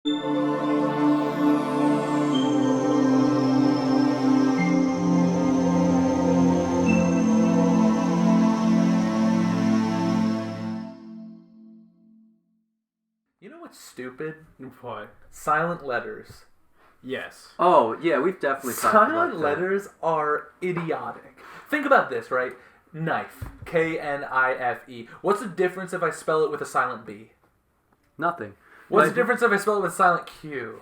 You know what's stupid? What? Silent letters. Yes. Oh, yeah, we've definitely talked about that. Silent letters are idiotic. Think about this, right? Knife. K-N-I-F-E. What's the difference if I spell it with a silent B? Nothing. What's the difference if I spell it with a silent Q?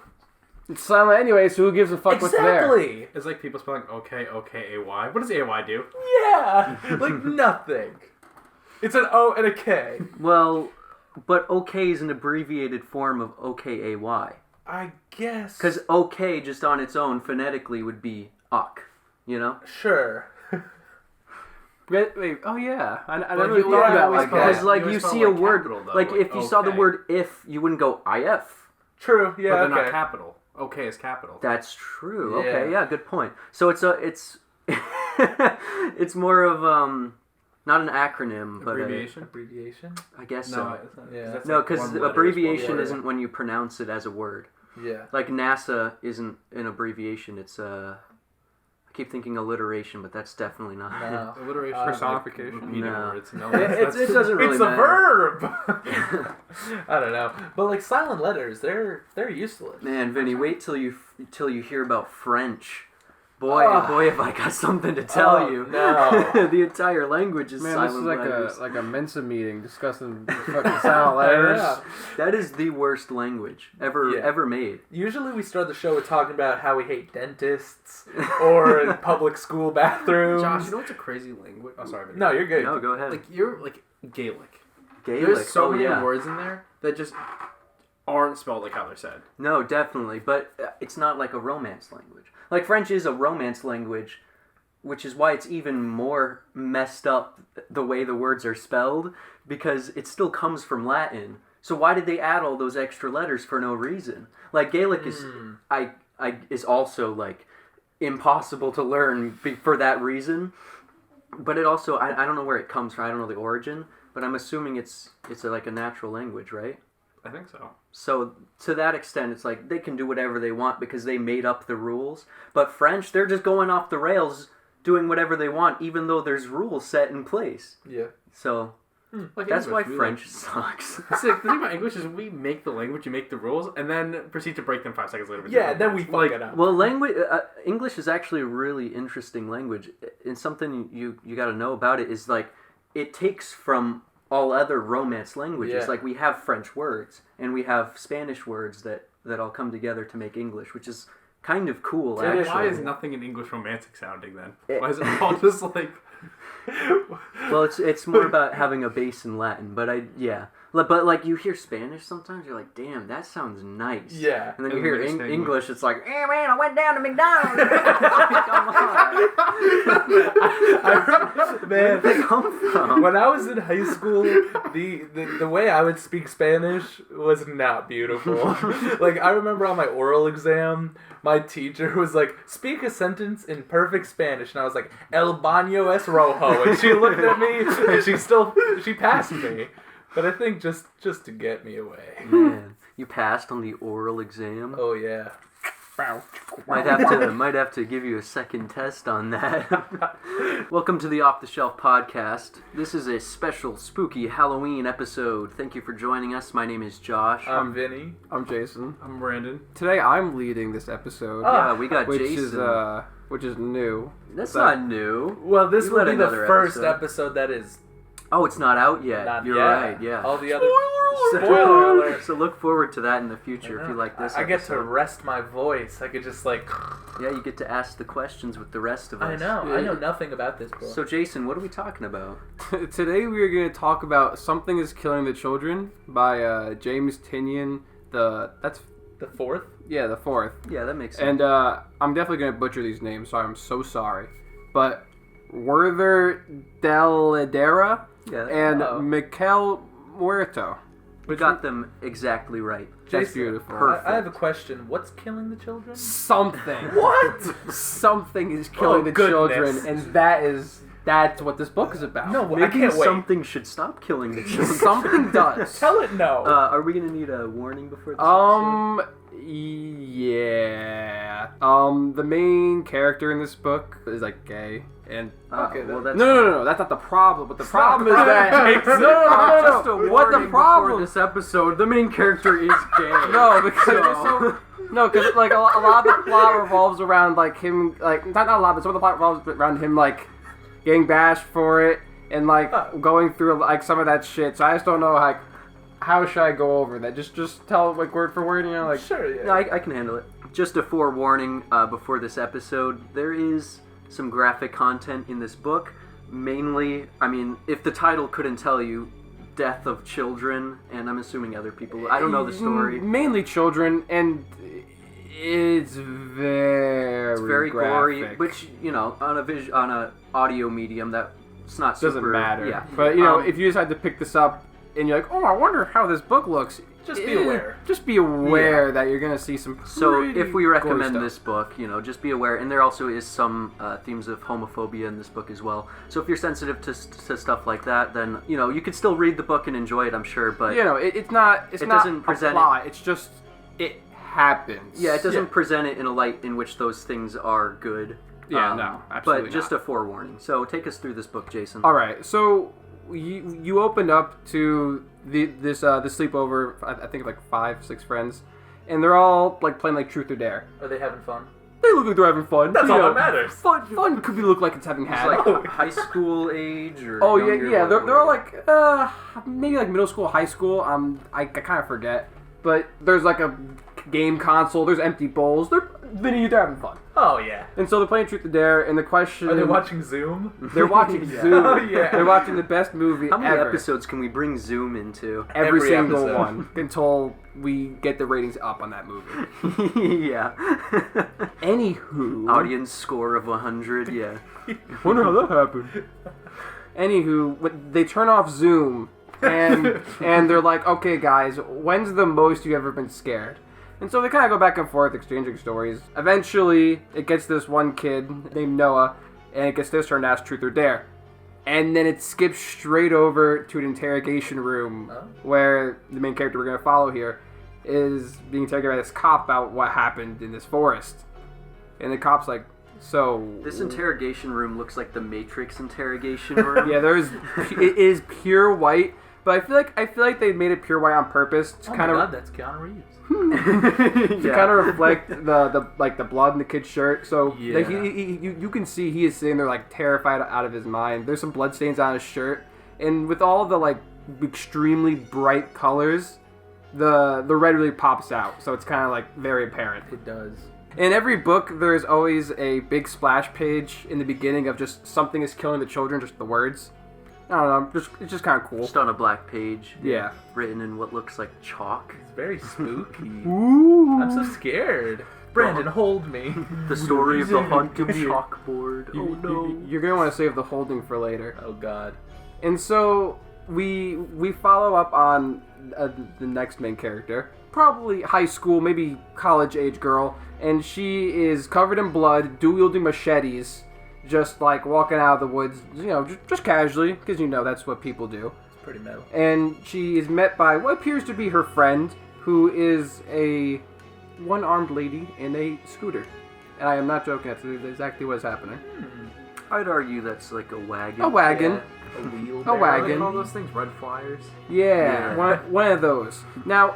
It's silent anyway, so who gives a fuck what's there? Exactly! It's like people spelling O-K-O-K-A-Y. What does A-Y do? Yeah! Like nothing. It's an O and a K. Well, but OK is an abbreviated form of O-K-A-Y. I guess. Because OK just on its own phonetically would be uck, you know? Sure. Wait, oh yeah. I Well, never really you- thought yeah, about it like because, that. like, You you spell, see a like, word, capital, though, like, like, if you saw the okay. word if, you wouldn't go IF. True, yeah, But they're not okay. capital. OK is capital. That's true. Yeah. Okay, yeah, good point. So it's it's more of not an acronym, but Abbreviation? I guess No, so. it's not. Yeah. That's No, like because one letter is abbreviation one word. isn't when you pronounce it as a word. Yeah. Like NASA isn't an abbreviation. It's I keep thinking alliteration, but that's definitely not. No. Alliteration. Personification? Like, meaning No. words. No, It doesn't really It's a matter. verb! I don't know. But like silent letters, they're useless. Man, Vinny, wait till you hear about French. Boy, if I got something to tell you. No. The entire language is Man, silent this is like letters. a Mensa meeting discussing fucking silent letters. Yeah. That is the worst language ever made. Usually we start the show with talking about how we hate dentists or public school bathrooms. Josh, you know what's a crazy language? Oh, sorry. No, you're good. No, go ahead. Like, you're, like, Gaelic. Gaelic. There's so oh, many yeah. words in there that just aren't spelled like how they're said. No, definitely, but it's not like a Romance language. Like French is a Romance language, which is why it's even more messed up the way the words are spelled, because it still comes from Latin. So why did they add all those extra letters for no reason? Like Gaelic is is also like impossible to learn for that reason. But it also I don't know where it comes from. I don't know the origin, but I'm assuming it's like a natural language, right? I think so. So to that extent, it's like they can do whatever they want because they made up the rules. But French, they're just going off the rails, doing whatever they want, even though there's rules set in place. Yeah. So Like that's English, why we French like- sucks. It's like, the thing about English is we make the language, you make the rules, and then proceed to break them 5 seconds later. with Yeah, different then we words. fuck like, it up. Well, English is actually a really interesting language, and something you got to know about it is like it takes from all other Romance languages. Yeah. Like we have French words and we have Spanish words that all come together to make English, which is kind of cool. Dude, actually, why is nothing in English romantic sounding then? Why is it all just like... Well, it's more about having a base in Latin, but but like you hear Spanish sometimes, you're like, damn, that sounds nice. Yeah. And then you And hear the next thing- English, it's like, hey man, I went down to McDonald's. Come on. Where did they come from? When I was in high school, the way I would speak Spanish was not beautiful. Like, I remember on my oral exam, my teacher was like, speak a sentence in perfect Spanish. And I was like, El baño es rojo. And she looked at me, and she passed me. But I think just to get me away. Man, you passed on the oral exam. Oh, yeah. Might have to give you a second test on that. Welcome to the Off the Shelf podcast. This is a special spooky Halloween episode. Thank you for joining us. My name is Josh. I'm Vinny. I'm Jason. I'm Brandon. Today I'm leading this episode, Yeah, we got which Jason. which is new. That's not new. Well, this You will let be the another first episode. episode that is Oh, it's not out yet. not You're yet. right. Yeah. All the other So- spoiler alert. So look forward to that in the future if you like this. I get to episode. rest my voice. I could just like. Yeah, you get to ask the questions with the rest of us. I know. I know nothing about this book. So Jason, what are we talking about? Today we are going to talk about Something is Killing the Children by James Tynion. That's the fourth. the fourth. Yeah, that makes sense. And I'm definitely going to butcher these names, so I'm so sorry. But Werther Dell'Edera Yeah, and oh. Mikel Muerto. we got them exactly right. That's Jason, beautiful. Perfect. I have a question. What's killing the children? Something. What? Something is killing Oh, the goodness. children, and that is That's what this book is about. No, I Maybe can't wait. something should stop killing the children. Something does. Tell it no. Are we gonna need a warning before this episode? Yeah. The main character in this book is like gay, and Okay, well, then. that's no, that's not the problem. But the problem is that Jason. Just a What the warning problem? before this episode, the main character is gay. No, because because like a lot of the plot revolves around like him, like not a lot, but some of the plot revolves around him like getting bashed for it and like going through like some of that shit. So I just don't know like how should I go over that. Just tell like word for word, you know, like Sure, yeah. No, I can handle it. Just a forewarning before this episode, there is some graphic content in this book. Mainly, I mean, if the title couldn't tell you, death of children, and I'm assuming other people. I don't know the story. Mainly children, and it's very gory, graphic. which, you know, on a audio medium, that's not super... Doesn't matter. Yeah. But, you know, if you decide to pick this up and you're like, oh, I wonder how this book looks. Just be aware. Just be aware that you're going to see some So pretty if we gory recommend stuff. this book, you know, just be aware. And there also is some themes of homophobia in this book as well. So if you're sensitive to stuff like that, then, you know, you could still read the book and enjoy it, I'm sure. But You know, it's not doesn't present a plot. It's just, it happens. yeah, it doesn't present it in a light in which those things are good. Yeah, no, absolutely But just not. a forewarning. So take us through this book, Jason. All right, so you opened up to this sleepover. I think like 5-6 friends, and they're all like playing like Truth or Dare. Are they having fun? They look like they're having fun. That's you all know. that matters. Fun could be look like it's having It's had. like high school age or Oh younger, yeah. what- They're all like maybe like middle school, high school. I kind of forget, but there's like a game console. There's empty bowls. They're having fun. Oh, yeah. And so they're playing Truth or Dare, and the question... Are they watching Zoom? They're watching Yeah. Zoom. Oh, yeah. They're watching the best movie How many ever. episodes can we bring Zoom into? Every Every single episode. one. Until we get the ratings up on that movie. Yeah. Anywho... Audience score of 100, yeah. Wonder how that happened. Anywho, they turn off Zoom, and they're like, okay, guys, when's the most you've ever been scared? And so they kind of go back and forth, exchanging stories. Eventually, it gets this one kid named Noah, and it gets this turn to ask Truth or Dare. And then it skips straight over to an interrogation room where the main character we're going to follow here is being interrogated by this cop about what happened in this forest. And the cop's like, so... This interrogation room looks like the Matrix interrogation room. Yeah, it is pure white, but I feel like they made it pure white on purpose to Oh kind my of god, that's Keanu Reeves. to kind of reflect the blood in the kid's shirt. So like, Yeah. you can see he is sitting there like terrified out of his mind. There's some blood stains on his shirt, and with all the like extremely bright colors, the red really pops out. So it's kind of like very apparent. It does. In every book, there's always a big splash page in the beginning of just something is killing the children, just the words. I don't know, it's just kind of cool. Just on a black page. Yeah. Written in what looks like chalk. It's very spooky. Ooh. I'm so scared. Brandon, hold me. The story of the haunted chalkboard. Oh no. You're gonna want to save the holding for later. Oh god. And so we follow up on the next main character, probably high school, maybe college age girl, and she is covered in blood, dual-wielding machetes, just like walking out of the woods, you know, just casually, because you know that's what people do. It's pretty metal. And she is met by what appears to be her friend, who is a one-armed lady in a scooter. And I am not joking, that's exactly what's happening. I'd argue that's like a wagon. A wagon. Yeah, a wheel. A wagon. Like all those things, red flyers. Yeah, Yeah. one of those. Now,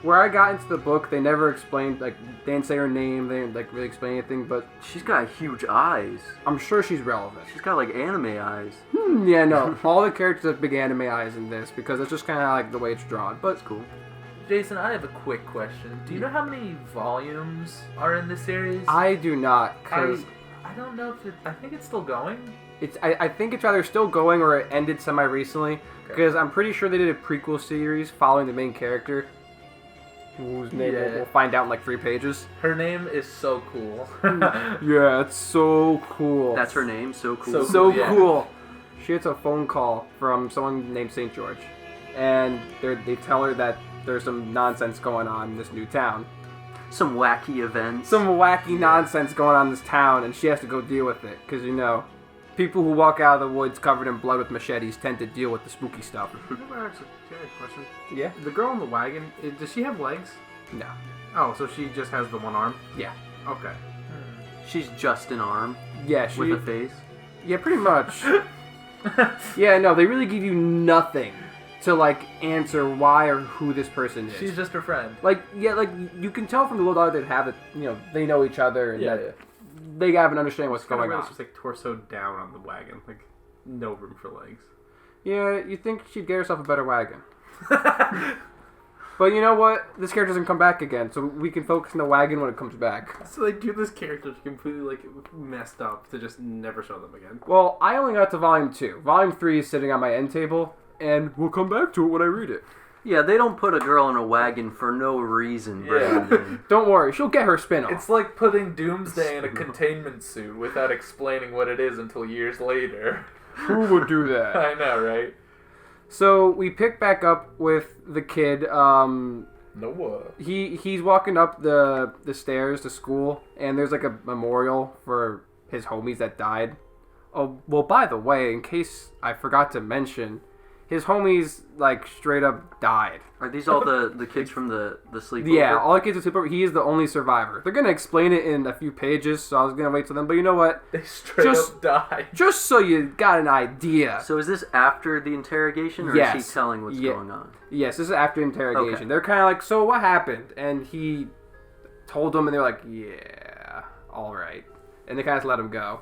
where I got into the book, they never explained, like, they didn't say her name, they didn't, like, really explain anything, but She's got huge eyes. I'm sure she's relevant. She's got like anime eyes. Yeah, no, all the characters have big anime eyes in this, because it's just kind of like the way it's drawn, but That's cool. Jason, I have a quick question. Do you know how many volumes are in this series? I do not, because I don't know if I think it's still going. I think it's either still going or it ended semi-recently, because I'm pretty sure they did a prequel series following the main character, whose name Yeah. we'll find out in like 3 pages. Her name is so cool. Yeah, it's so cool. That's her name. So cool. So Yeah. cool. She gets a phone call from someone named St. George, and they tell her that there's some nonsense going on in this new town. Some wacky events. Some wacky nonsense going on in this town, and she has to go deal with it, because, you know, People who walk out of the woods covered in blood with machetes tend to deal with the spooky stuff. Actually, can I have a question? Yeah? The girl in the wagon, does she have legs? No. Oh, so she just has the one arm? Yeah. Okay. She's just an arm Yeah, she... with a face. Yeah, pretty much. Yeah, no, they really give you nothing to, like, answer why or who this person is. She's just her friend. Like, yeah, like, you can tell from the little dog they have that, you know, they know each other and Yeah, that yeah. they have an understanding what's It's kinda going weird, on. it's just like torso down on the wagon. Like, no room for legs. Yeah, you'd think she'd get herself a better wagon. But you know what? This character doesn't come back again, so we can focus on the wagon when it comes back. So they do this character completely, like, messed up to just never show them again. Well, I only got to Volume 2. Volume 3 is sitting on my end table, and we'll come back to it when I read it. Yeah, they don't put a girl in a wagon for no reason, Brandon. Don't worry, she'll get her spin-off. It's like putting Doomsday in a containment suit without explaining what it is until years later. Who would do that? I know, right? So we pick back up with the kid. Noah. He's walking up the stairs to school, and there's like a memorial for his homies that died. Oh, well, by the way, in case I forgot to mention, his homies, like, straight up died. Are these all the kids from the sleepover? Yeah, all the kids are super. He is the only survivor. They're gonna explain it in a few pages, so I was gonna wait till then. But you know what? They straight up died. Just so you got an idea. So is this after the interrogation, or Yes. is he telling what's Yeah. going on? Yes, this is after interrogation. Okay. They're kind of like, so what happened? And he told them, and they're like, yeah, all right. And they kind of let him go.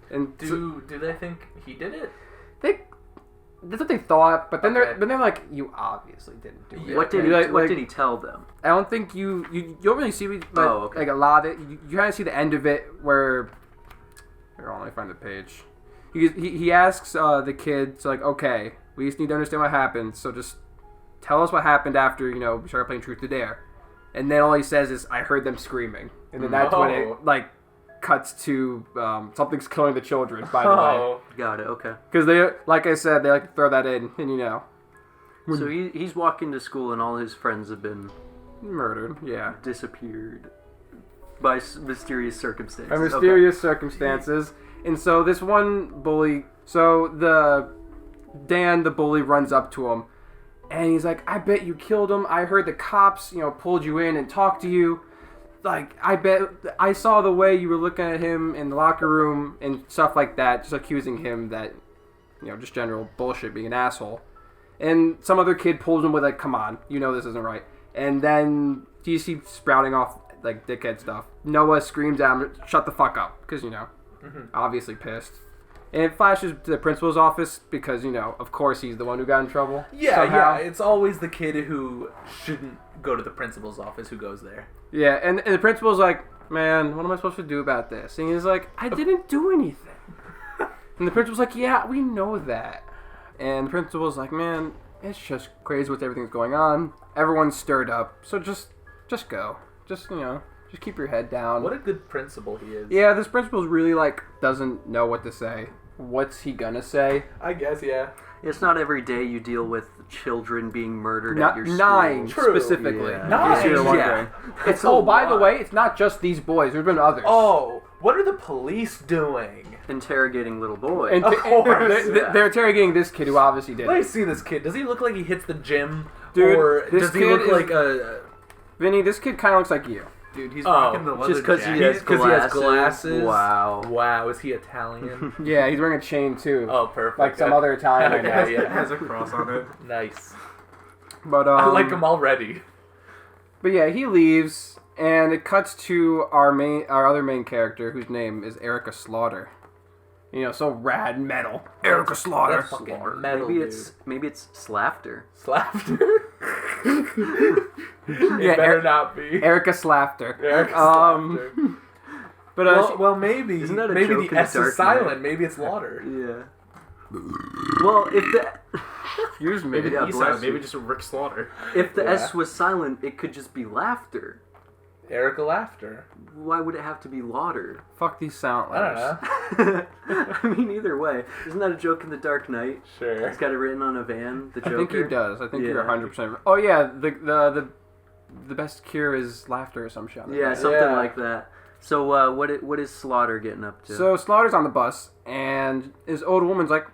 And Do they think he did it? that's what they thought, but then Okay. they're like, you obviously didn't do it. Yeah. What did Like- he? What like- did he tell them? I don't think you don't really see it, but Oh, okay. like a lot of it, you kind of see the end of it where. Here, let me find the page. He asks the kids like, okay, we just need to understand what happened, so just tell us what happened after we started playing Truth or Dare, and then all he says is, I heard them screaming, and then that's when Oh. it like cuts to something's killing the children. By the way, Oh. Got it. Okay. because they, like I said, they like to throw that in, and So he's walking to school, and all his friends have been murdered. Yeah. disappeared by mysterious circumstances. By mysterious circumstances. And so this one bully, Dan the bully runs up to him, and he's like, I bet you killed him. I heard the cops, pulled you in and talked to you. Like, I bet I saw the way you were looking at him in the locker room and stuff like that, just accusing him that, just general bullshit, being an asshole. And some other kid pulls him with like, come on, this isn't right. And then you see sprouting off like dickhead stuff. Noah screams at him, shut the fuck up, because, obviously pissed. And it flashes to the principal's office because, of course he's the one who got in trouble. Yeah, somehow. yeah. It's always the kid who shouldn't go to the principal's office who goes there. Yeah, and the principal's like, man, what am I supposed to do about this? And he's like, I didn't do anything. And the principal's like, yeah, we know that. And the principal's like, man, it's just crazy with everything that's going on. Everyone's stirred up, so just go. Just keep your head down. What a good principal he is. Yeah, this principal's really, doesn't know what to say. What's he gonna say? I guess, yeah. It's not every day you deal with children being murdered at your school. 9 True. specifically. Yeah. In case you were 9? wondering. Yeah. It's by the way, it's not just these boys. There's been others. Oh, what are the police doing? Interrogating little boys. And Of course, they're interrogating this kid who obviously did Let me it. see this kid. Does he look like he hits the gym? Dude, or this does he kid look is- like a... Vinny, this kid kind of looks like you. Dude, he's Oh, rocking the leather Just because he jacket. has Because he has glasses. Wow. Wow, is he Italian? Yeah, he's wearing a chain too. Oh, perfect. Like some other Italian I Okay, know. yeah. has a cross on it. Nice. But I like him already. But yeah, he leaves, and it cuts to our other main character, whose name is Erica Slaughter. So rad metal. Erica Slaughter. That's fucking metal, Maybe it's Slafter. Slafter? Yeah, it better not be. Erica Slafter. Eric Um, But well, maybe. Isn't that a maybe joke the in the S Dark is silent. Knight? Maybe it's Lauder. Yeah. Well, if the excuse me. Maybe Yeah, the bless E-side, maybe you. just Rick Slaughter. if the Yeah. S was silent, it could just be laughter. Erica Laughter. Why would it have to be lauder? Fuck these sound I don't letters. know. I mean, either way, isn't that a joke in the Dark Knight? Sure. He's got it written on a van. The I Joker. think he does. I think you're Yeah. 100%. Oh yeah, the best cure is laughter or some shit. Yeah, something Yeah. like that. So what is Slaughter getting up to? So Slaughter's on the bus, and his old woman's like,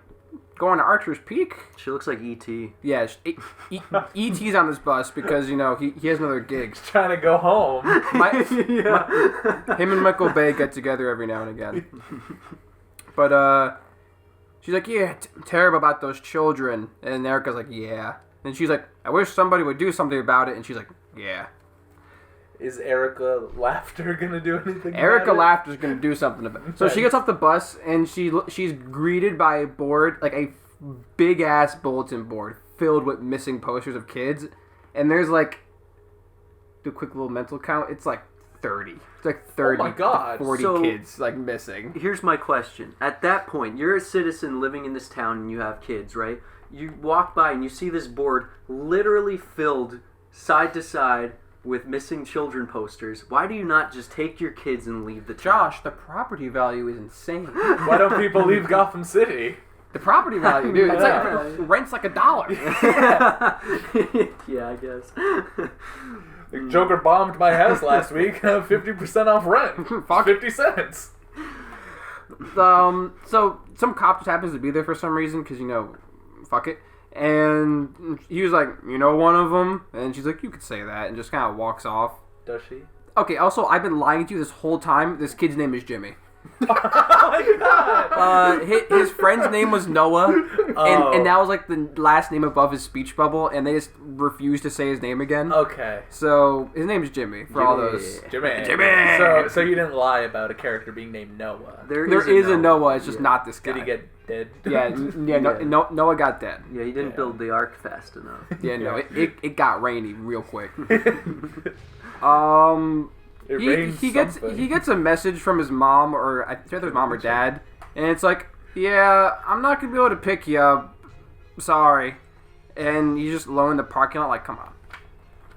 going to Archer's Peak? She looks like E.T. Yeah, E.T.'s on this bus because, you know, he has another gig. He's trying to go home. Him and Michael Bay get together every now and again. But, she's like, yeah, terrible about those children. And Erica's like, yeah. And she's like, I wish somebody would do something about it. And she's like, yeah. Is Erica Laughter gonna do anything? Erica about it? Laughter's gonna do something about it. So she gets off the bus and she's greeted by a board, like a big ass bulletin board filled with missing posters of kids. And there's like, do a quick little mental count. It's like 30. It's like 30 Oh my God. to 40 So- kids like missing. Here's my question. At that point, you're a citizen living in this town and you have kids, right? You walk by and you see this board literally filled side to side with missing children posters. Why do you not just take your kids and leave the town? Josh, the property value is insane. Why don't people leave Gotham City? The property value, dude. It's like rent's like $1. Yeah, I guess. The Joker bombed my house last week. 50% off rent. Fuck. 50 cents. So some cop just happens to be there for some reason because, you know, fuck it. And he was like, you know, one of them. And she's like, you could say that. And just kind of walks off. Does she? Okay, also, I've been lying to you this whole time. This kid's name is Jimmy. Oh my God. His friend's name was Noah. Oh. And that was like the last name above his speech bubble. And they just refused to say his name again. Okay. So his name is Jimmy for all those. Jimmy. Jimmy! So you didn't lie about a character being named Noah. There is a Noah. It's just not this guy. Did he get dead? Yeah, Noah got dead. Yeah, he didn't build the ark fast enough. Yeah, no, it got rainy real quick. It rains he something. gets a message from his mom, or I think it was mom or dad, and it's like, yeah, I'm not gonna be able to pick you up. Sorry. And he's just alone in the parking lot, like, come on.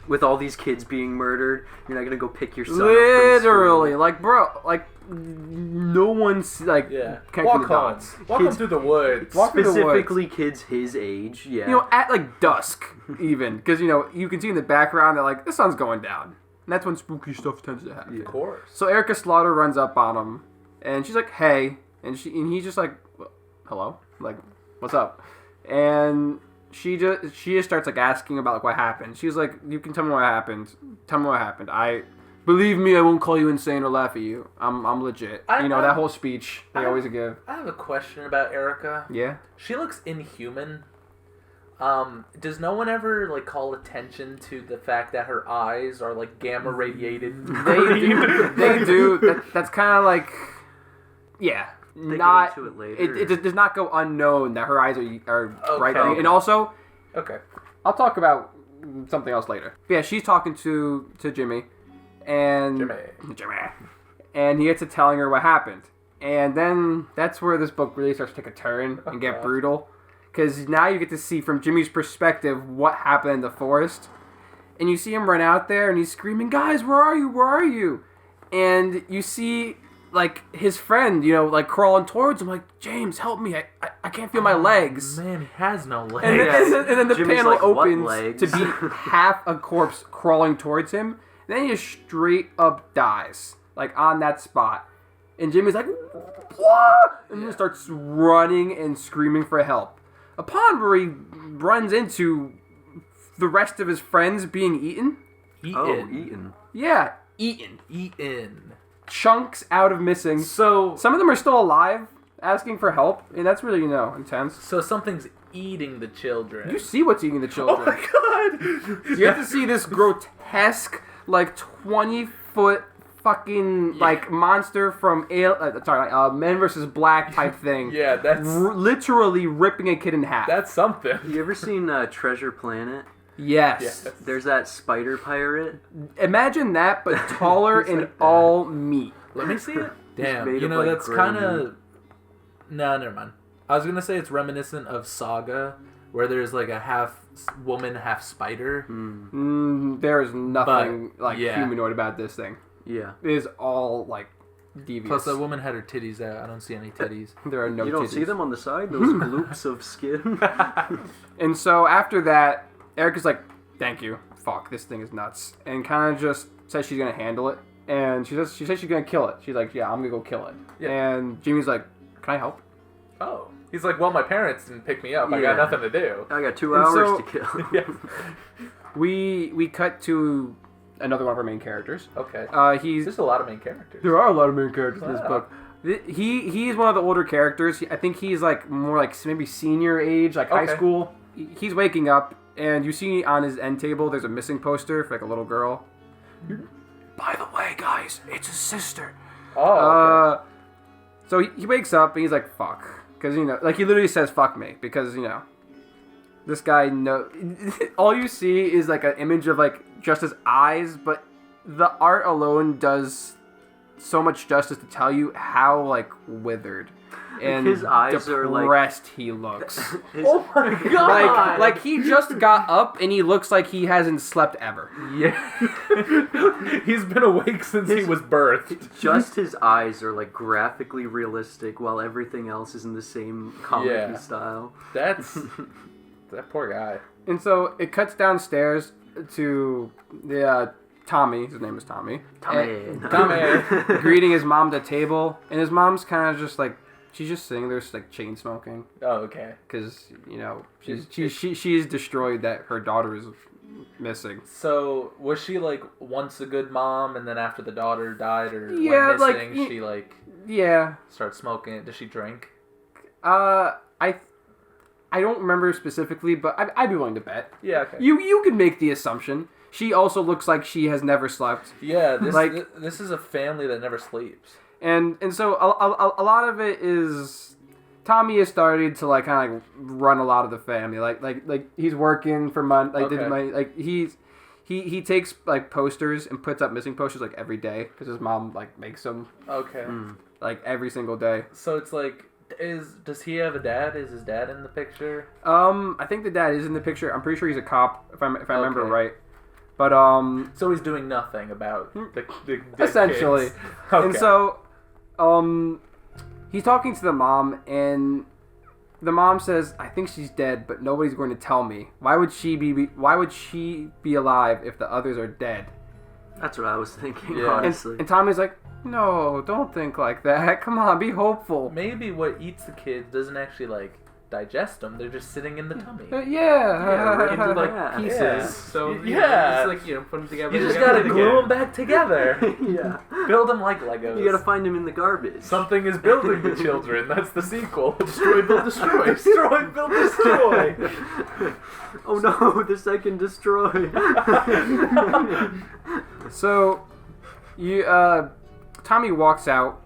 With all these kids being murdered, you're not gonna go pick your son Literally, up from like, bro, like, no one's like connecting Walk the home. dots. Walk home through the woods. Walk through the woods. specifically kids his age. Yeah. You know, at like dusk, even, because you know you can see in the background that like the sun's going down, and that's when spooky stuff tends to happen. Of course. So Erica Slaughter runs up on him, and she's like, "Hey," and he's just like, "Hello," like, "What's up?" And she just starts like asking about like what happened. She's like, "You can tell me what happened. Tell me what happened. Believe me, I won't call you insane or laugh at you. I'm legit." That whole speech they always give. I have a question about Erica. Yeah. She looks inhuman. Does no one ever like call attention to the fact that her eyes are like gamma radiated? They do. That's kind of like, yeah. They Not. get into it later. It does not go unknown that her eyes are bright. Okay. And also, Okay. I'll talk about something else later. Yeah, she's talking to Jimmy, and Jimmy. and he gets to telling her what happened, and then that's where this book really starts to take a turn and get brutal, because now you get to see from Jimmy's perspective what happened in the forest, and you see him run out there and he's screaming, "Guys, where are you? Where are you?" And you see like his friend, you know, like crawling towards him, like, "James, help me! I can't feel my legs." Man, he has no legs. And then the Jimmy's panel like, "What opens legs?" to be half a corpse crawling towards him. And then he just straight up dies, like on that spot. And Jimmy's like, "What?" And then starts running and screaming for help. Upon where he runs into the rest of his friends being eaten. Eaten. Yeah, eaten. Eaten. Chunks out of missing. So Some of them are still alive, asking for help, and that's really, intense. So something's eating the children. You see what's eating the children. Oh my God! You have to see this grotesque, like 20-foot fucking like monster from Men vs. Black type thing. Yeah, that's literally ripping a kid in half. that's something. You ever seen Treasure Planet? Yes. Yes. There's that spider pirate. Imagine that, but taller and like that. all meat. Let me see it. Damn, made of, like, that's gray kind of. No, never mind. I was gonna say it's reminiscent of Saga, where there's like a half woman, half spider. There is nothing But, yeah. humanoid about this thing. Yeah. It is all like devious. Plus, that woman had her titties out. I don't see any titties. There are no You don't titties. see them on the side? Those gloops of skin? And so after that, Erica's like, "Thank you. Fuck, this thing is nuts." And kind of just says she's going to handle it. and she says she's gonna kill it. She's like, yeah, I'm gonna go kill it. Yeah. And Jimmy's like, can I help? Oh. He's like, well, my parents didn't pick me up. I got Yeah. nothing to do. I got 2 And hours so- to kill. Yeah. We cut to another one of our main characters. Okay. He's There's a lot of main characters. There are a lot of main characters in this Wow. book. He's one of the older characters. I think he's like more like maybe senior age, like high Okay. school. He's waking up, and you see on his end table there's a missing poster for like a little girl. By the way, guys, it's his sister. Oh, okay. So he wakes up and he's like, "Fuck," because like he literally says, "Fuck me," because this guy all you see is like an image of like just his eyes, but the art alone does so much justice to tell you how like withered and his eyes are, like- depressed he looks. Oh my god! like he just got up and he looks like he hasn't slept ever. Yeah. He's been awake since he was birthed. Just his eyes are like graphically realistic, while everything else is in the same comic Yeah. style. That's that poor guy. And so it cuts downstairs to the Tommy. His name is Tommy. Tommy. Greeting his mom at the table, and his mom's kind of just like she's just sitting there, just like chain smoking, Oh, okay. because she's destroyed that her daughter is missing. So was she like once a good mom, and then after the daughter died or Yeah, went like, missing, she like Yeah, started smoking? Does she drink? I don't remember specifically, but I'd be willing to bet. Yeah. Okay. You could make the assumption. She also looks like she has never slept. Yeah. This like- this is a family that never sleeps. And so a lot of it is Tommy has started to like kind of like run a lot of the family. Like he's working for money. Like Okay. like he takes like posters and puts up missing posters like every day because his mom like makes them Okay. like every single day. So it's like, does he have a dad? Is his dad in the picture? I think the dad is in the picture. I'm pretty sure he's a cop if I remember Okay. right. But So he's doing nothing about the dead essentially. kids. Okay. And so he's talking to the mom, and the mom says, "I think she's dead, but nobody's going to tell me. Why would she be alive if the others are dead?" That's what I was thinking, Yeah. honestly. And Tommy's like, "No, don't think like that. Come on, be hopeful." maybe what eats the kids doesn't actually like digest them. They're just sitting in the tummy. Yeah. Into like Yeah. pieces. Yeah. So Yeah. it's like put them together. You just together gotta again. glue them back together. Yeah. Build them like Legos. You gotta find him in the garbage. Something is building the children. That's the sequel. Destroy, build, destroy. Destroy, build, destroy. Oh no, the second destroy. So, Tommy walks out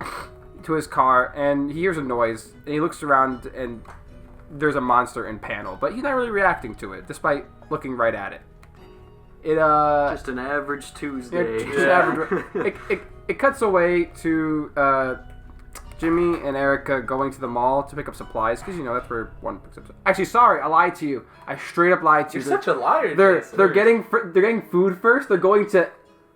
to his car and he hears a noise and he looks around and there's a monster in panel, but he's not really reacting to it despite looking right at it. Just an average Tuesday. Just an average. It cuts away to Jimmy and Erica going to the mall to pick up supplies because that's where one picks up. Actually, sorry, I lied to you. I straight up lied to you. You're such a liar. They're Jason. getting food first. They're going to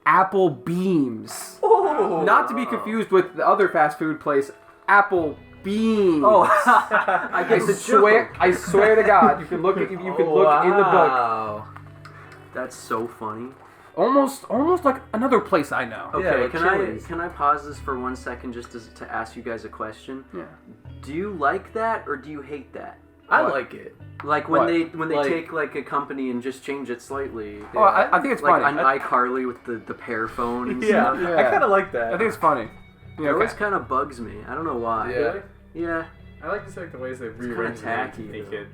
Apple Beams. Oh. Not to be confused with the other fast food place, Apple Beans. Oh, I get the joke. I swear to God, you can look in the book. Wow. That's so funny. Almost like another place I know. Okay, Yeah, like can Chili's. I pause this for 1 second just to ask you guys a question? Yeah. Do you like that or do you hate that? I What? like it. Like when What? they Like- take like a company and just change it slightly. Oh, I think it's like funny. on iCarly with the pear phone and Yeah, stuff. Yeah. I kind of like that. I think it's funny. It Yeah, always okay. kind of bugs me. I don't know why. Yeah. Really? Yeah. I like to see like the ways they kinda rearrange it tacky, to make though. it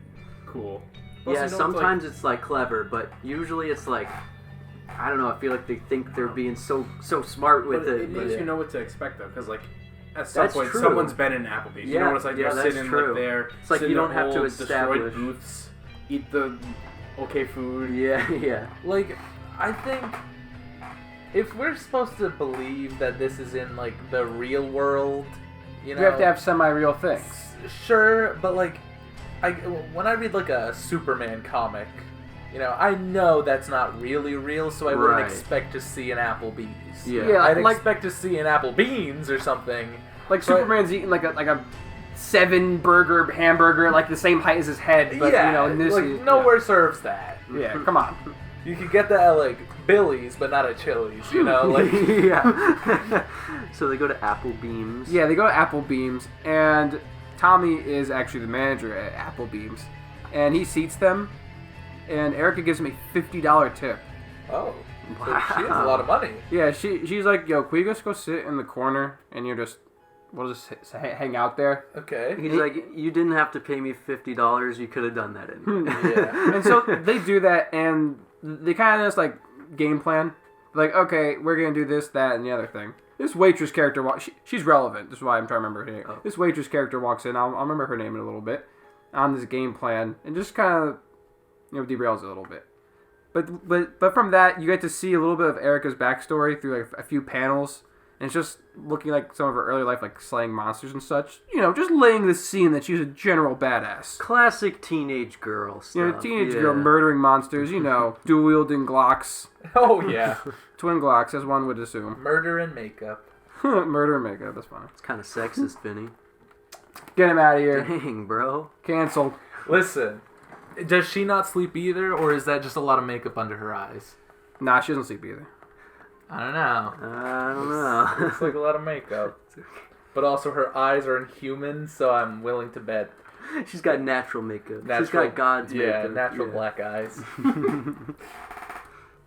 cool. Yeah, Also, it's sometimes it's like clever, but usually it's like I don't know. I feel like they think they're being so smart But with it it. makes but- you know what to expect though, because like at some That's point true. someone's been in Applebee's. You Yeah, know what it's like? yeah, They're that's sitting true. like there. It's like sit you in don't have to old, establish. destroyed booths, eat the okay food. Yeah, yeah. Like, I think if we're supposed to believe that this is in like the real world, you know, You have to have semi-real things. Sure, but like, when I read like a Superman comic, I know that's not really real, so I wouldn't Right. expect to see an Applebee's. Yeah. Yeah, I'd like expect to see an Apple Beans or something. like Superman's eating like a 7-burger hamburger like the same height as his head, but yeah, in this like is, nowhere serves that. Yeah, come on. You could get that at like Billy's, but not at Chili's, you know? Like, yeah. So they go to Applebee's. Yeah, they go to Applebee's, and Tommy is actually the manager at Applebee's, and he seats them, and Erica gives him a $50 tip. oh. So she has a lot of money. Yeah, she's like, yo, can we just go sit in the corner, and we'll just hang out there? Okay. He's like, you didn't have to pay me $50. You could have done that anyway. Yeah. And so they do that, and they kind of just, like, game plan. Like, okay, we're going to do this, that, and the other thing. This waitress character, she's relevant. This is why I'm trying to remember her name. Oh. This waitress character walks in, I'll remember her name in a little bit, on this game plan, and just kind of, derails it a little bit. But from that, you get to see a little bit of Erica's backstory through like a few panels, and it's just looking like some of her early life, like slaying monsters and such. Just laying the scene that she's a general badass. Classic teenage girl stuff. Teenage girl murdering monsters. Dual wielding Glocks, Oh, yeah. twin Glocks, as one would assume. Murder and makeup. Murder and makeup. That's fine. It's kind of sexist, Vinny. Get him out of here. Dang, bro. Canceled. Listen, does she not sleep either, or is that just a lot of makeup under her eyes? Nah, she doesn't sleep either. I don't know. I don't know. Looks like a lot of makeup. But also her eyes are inhuman, so I'm willing to bet. She's got natural makeup. She's got God's makeup. Yeah, natural black eyes.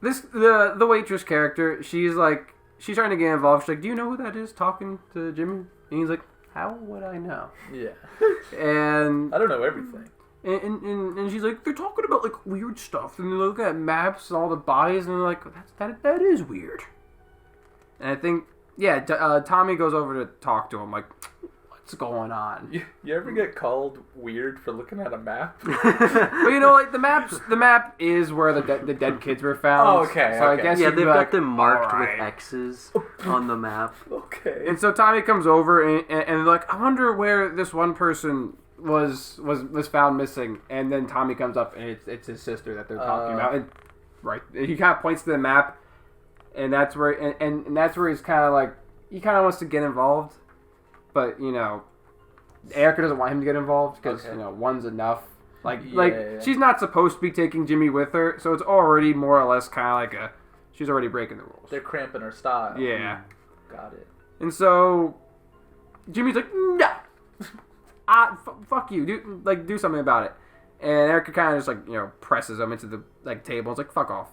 The waitress character, she's trying to get involved. She's like, do you know who that is talking to Jimmy? And he's like, how would I know? Yeah. And I don't know everything. And she's like, they're talking about like weird stuff, and they look at maps and all the bodies, and they're like, that is weird. And I think, yeah, Tommy goes over to talk to him, like, what's going on? You ever get called weird for looking at a map? But like the map is where the dead kids were found. Oh, okay. So I okay. guess yeah, you'd be they've got like, them marked all right. with X's on the map. Okay. And so Tommy comes over and like, I wonder where this one person was found missing. And then Tommy comes up and it's his sister that they're talking about. And he kind of points to the map, and that's where and that's where he's kind of like, he kind of wants to get involved, but Erica doesn't want him to get involved because one's enough. Yeah. She's not supposed to be taking Jimmy with her, so it's already more or less kind of like she's already breaking the rules. They're cramping her style. Yeah. Got it. And so Jimmy's like, no, fuck you, do something about it. And Erica kind of just presses him into the table. It's like, fuck off.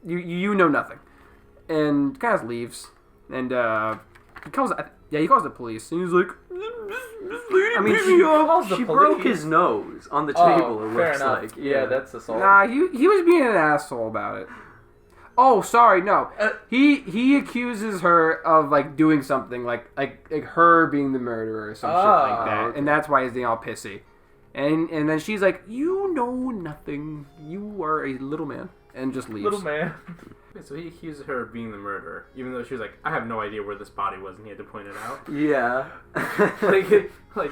You know nothing. And kind of leaves. And he calls the police. And he's like, this lady I mean, she broke his nose on the table. It fair looks enough. like. Yeah, that's assault. Nah, he was being an asshole about it. Oh, sorry, no. He accuses her of doing something like her being the murderer or some shit like that, okay. and that's why he's being all pissy. And then she's like, you know nothing. You are a little man, and just leaves. Little man. So he accuses her of being the murderer, even though she was like, I have no idea where this body was, and he had to point it out. Yeah. like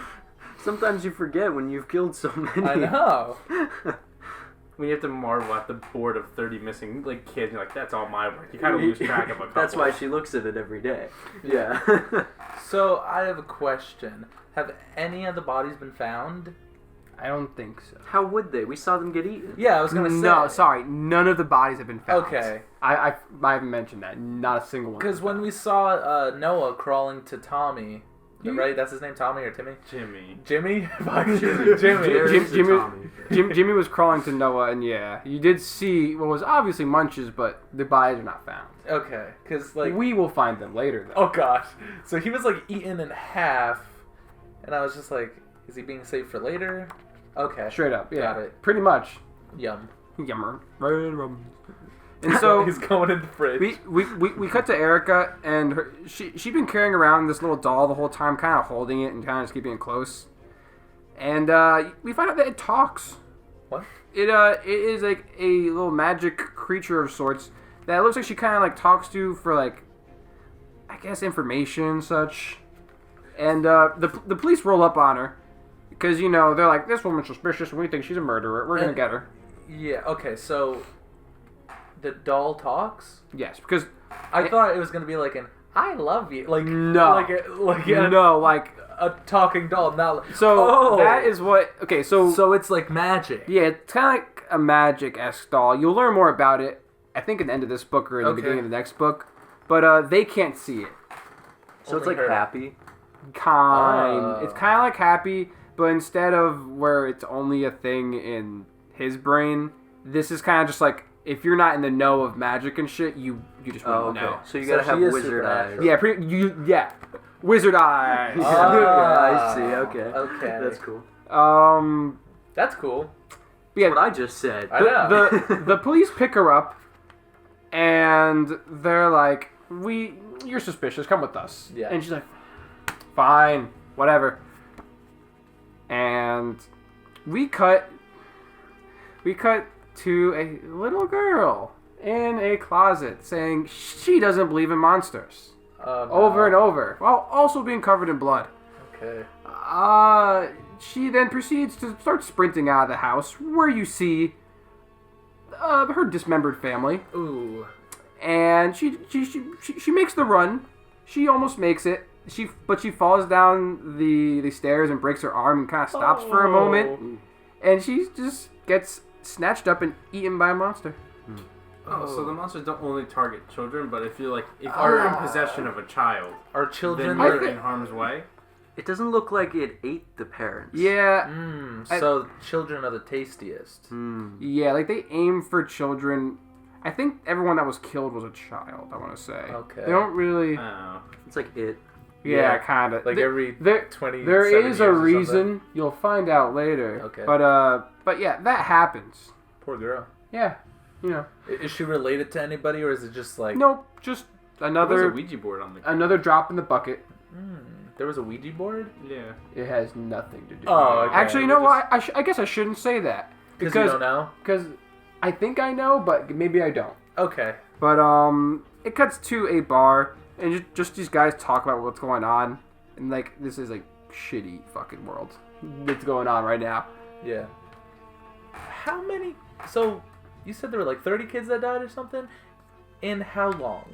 Sometimes you forget when you've killed so many. I know. when you have to marvel at the board of 30 missing kids, you're like, that's all my work. You kind of lose track of a couple. That's why she looks at it every day. Yeah. So I have a question. Have any of the bodies been found? I don't think so. How would they? We saw them get eaten. Yeah, I was gonna say. No, sorry, none of the bodies have been found. Okay. I haven't mentioned that. Not a single one. Because when we saw Noah crawling to Tommy, right? That's his name, Tommy or Timmy? Jimmy. Jimmy? Jimmy. Jimmy was crawling to Noah, and yeah, you did see what was obviously munches, but the bodies are not found. Okay, because we will find them later, though. Oh gosh, so he was eaten in half, and I was just like, is he being saved for later? Okay, Straight up, yeah, got it. pretty much. Yum. Yummer. And so he's going in the fridge. We cut to Erica, and she'd been carrying around this little doll the whole time, kind of holding it and kind of just keeping it close. And we find out that it talks. What? It is a little magic creature of sorts that looks like she kind of talks to for I guess information and such. And the police roll up on her because they're like, this woman's suspicious and we think she's a murderer. We're gonna get her. Yeah. Okay. So the doll talks. Yes, because I thought it was gonna be an "I love you," no, a talking doll. Not that is what. Okay, so it's like magic. Yeah, it's kind of like a magic-esque doll. You'll learn more about it I think at the end of this book or in the Okay. beginning of the next book. But they can't see it. So it's Only like her. happy. It's kind of like Happy, but instead of where it's only a thing in his brain, this is kind of just like if you're not in the know of magic and shit, you just Oh, wouldn't okay. know. So you So gotta she have is wizard eyes. supernatural. Yeah, wizard eyes. I see. Okay. Okay. That's cool. That's cool. Yeah, What I just said. I know. the police pick her up, and they're like, you're suspicious. Come with us. Yeah. And she's like, fine, whatever. And we cut to a little girl in a closet saying she doesn't believe in monsters. Over and over, while also being covered in blood. Okay. She then proceeds to start sprinting out of the house, where you see her dismembered family. Ooh. And she makes the run. She almost makes it. But she falls down the stairs and breaks her arm and kind of stops for a moment. And she just gets snatched up and eaten by a monster. Oh, so the monsters don't only target children, but if you're in possession of a child, Are then children? you're in harm's way. It doesn't look like it ate the parents. Yeah, So children are the tastiest. yeah, like they aim for children. I think everyone that was killed was a child, I want to say. Okay. They don't really... Oh. It's like it. yeah, kind of. Like every there 20. There is a years or reason. something. You'll find out later. Okay. But yeah, that happens. Poor girl. Yeah, you know. Is she related to anybody, or is it just like? Nope, just There was another a Ouija board on the. another drop in the bucket. There was a Ouija board. Yeah. It has nothing to do. Oh, okay. Actually, you know what? I guess I shouldn't say that Because you don't know. because I think I know, but maybe I don't. Okay. But it cuts to a bar, and just these guys talk about what's going on, and like this is like shitty fucking world that's going on right now. Yeah. How many? So, you said there were like 30 kids that died or something. In how long?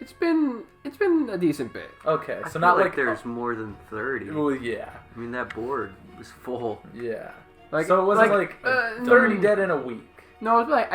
It's been a decent bit. Okay, I so feel not like like there's more than 30. Well, yeah, I mean, that board was full. yeah. Like So it wasn't like 30 dead in a week. No, it's like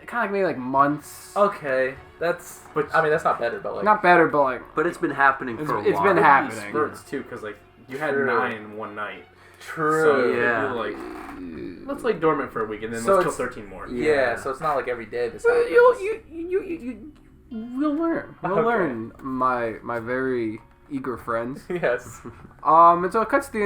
kind of maybe like months. Okay, that's. But- I mean, that's not better, but like. Not better, but like But it's been happening for a It's while. been Could be happening. spurts too, because like you had True. 9 in one night. So True. Yeah. it'd be like, let's lay dormant for a week and then So let's kill it's- 13 more. Yeah, so it's not like every day this Well, happens. you'll learn. You'll Okay. learn, my very eager friends. Yes. And so it cuts to the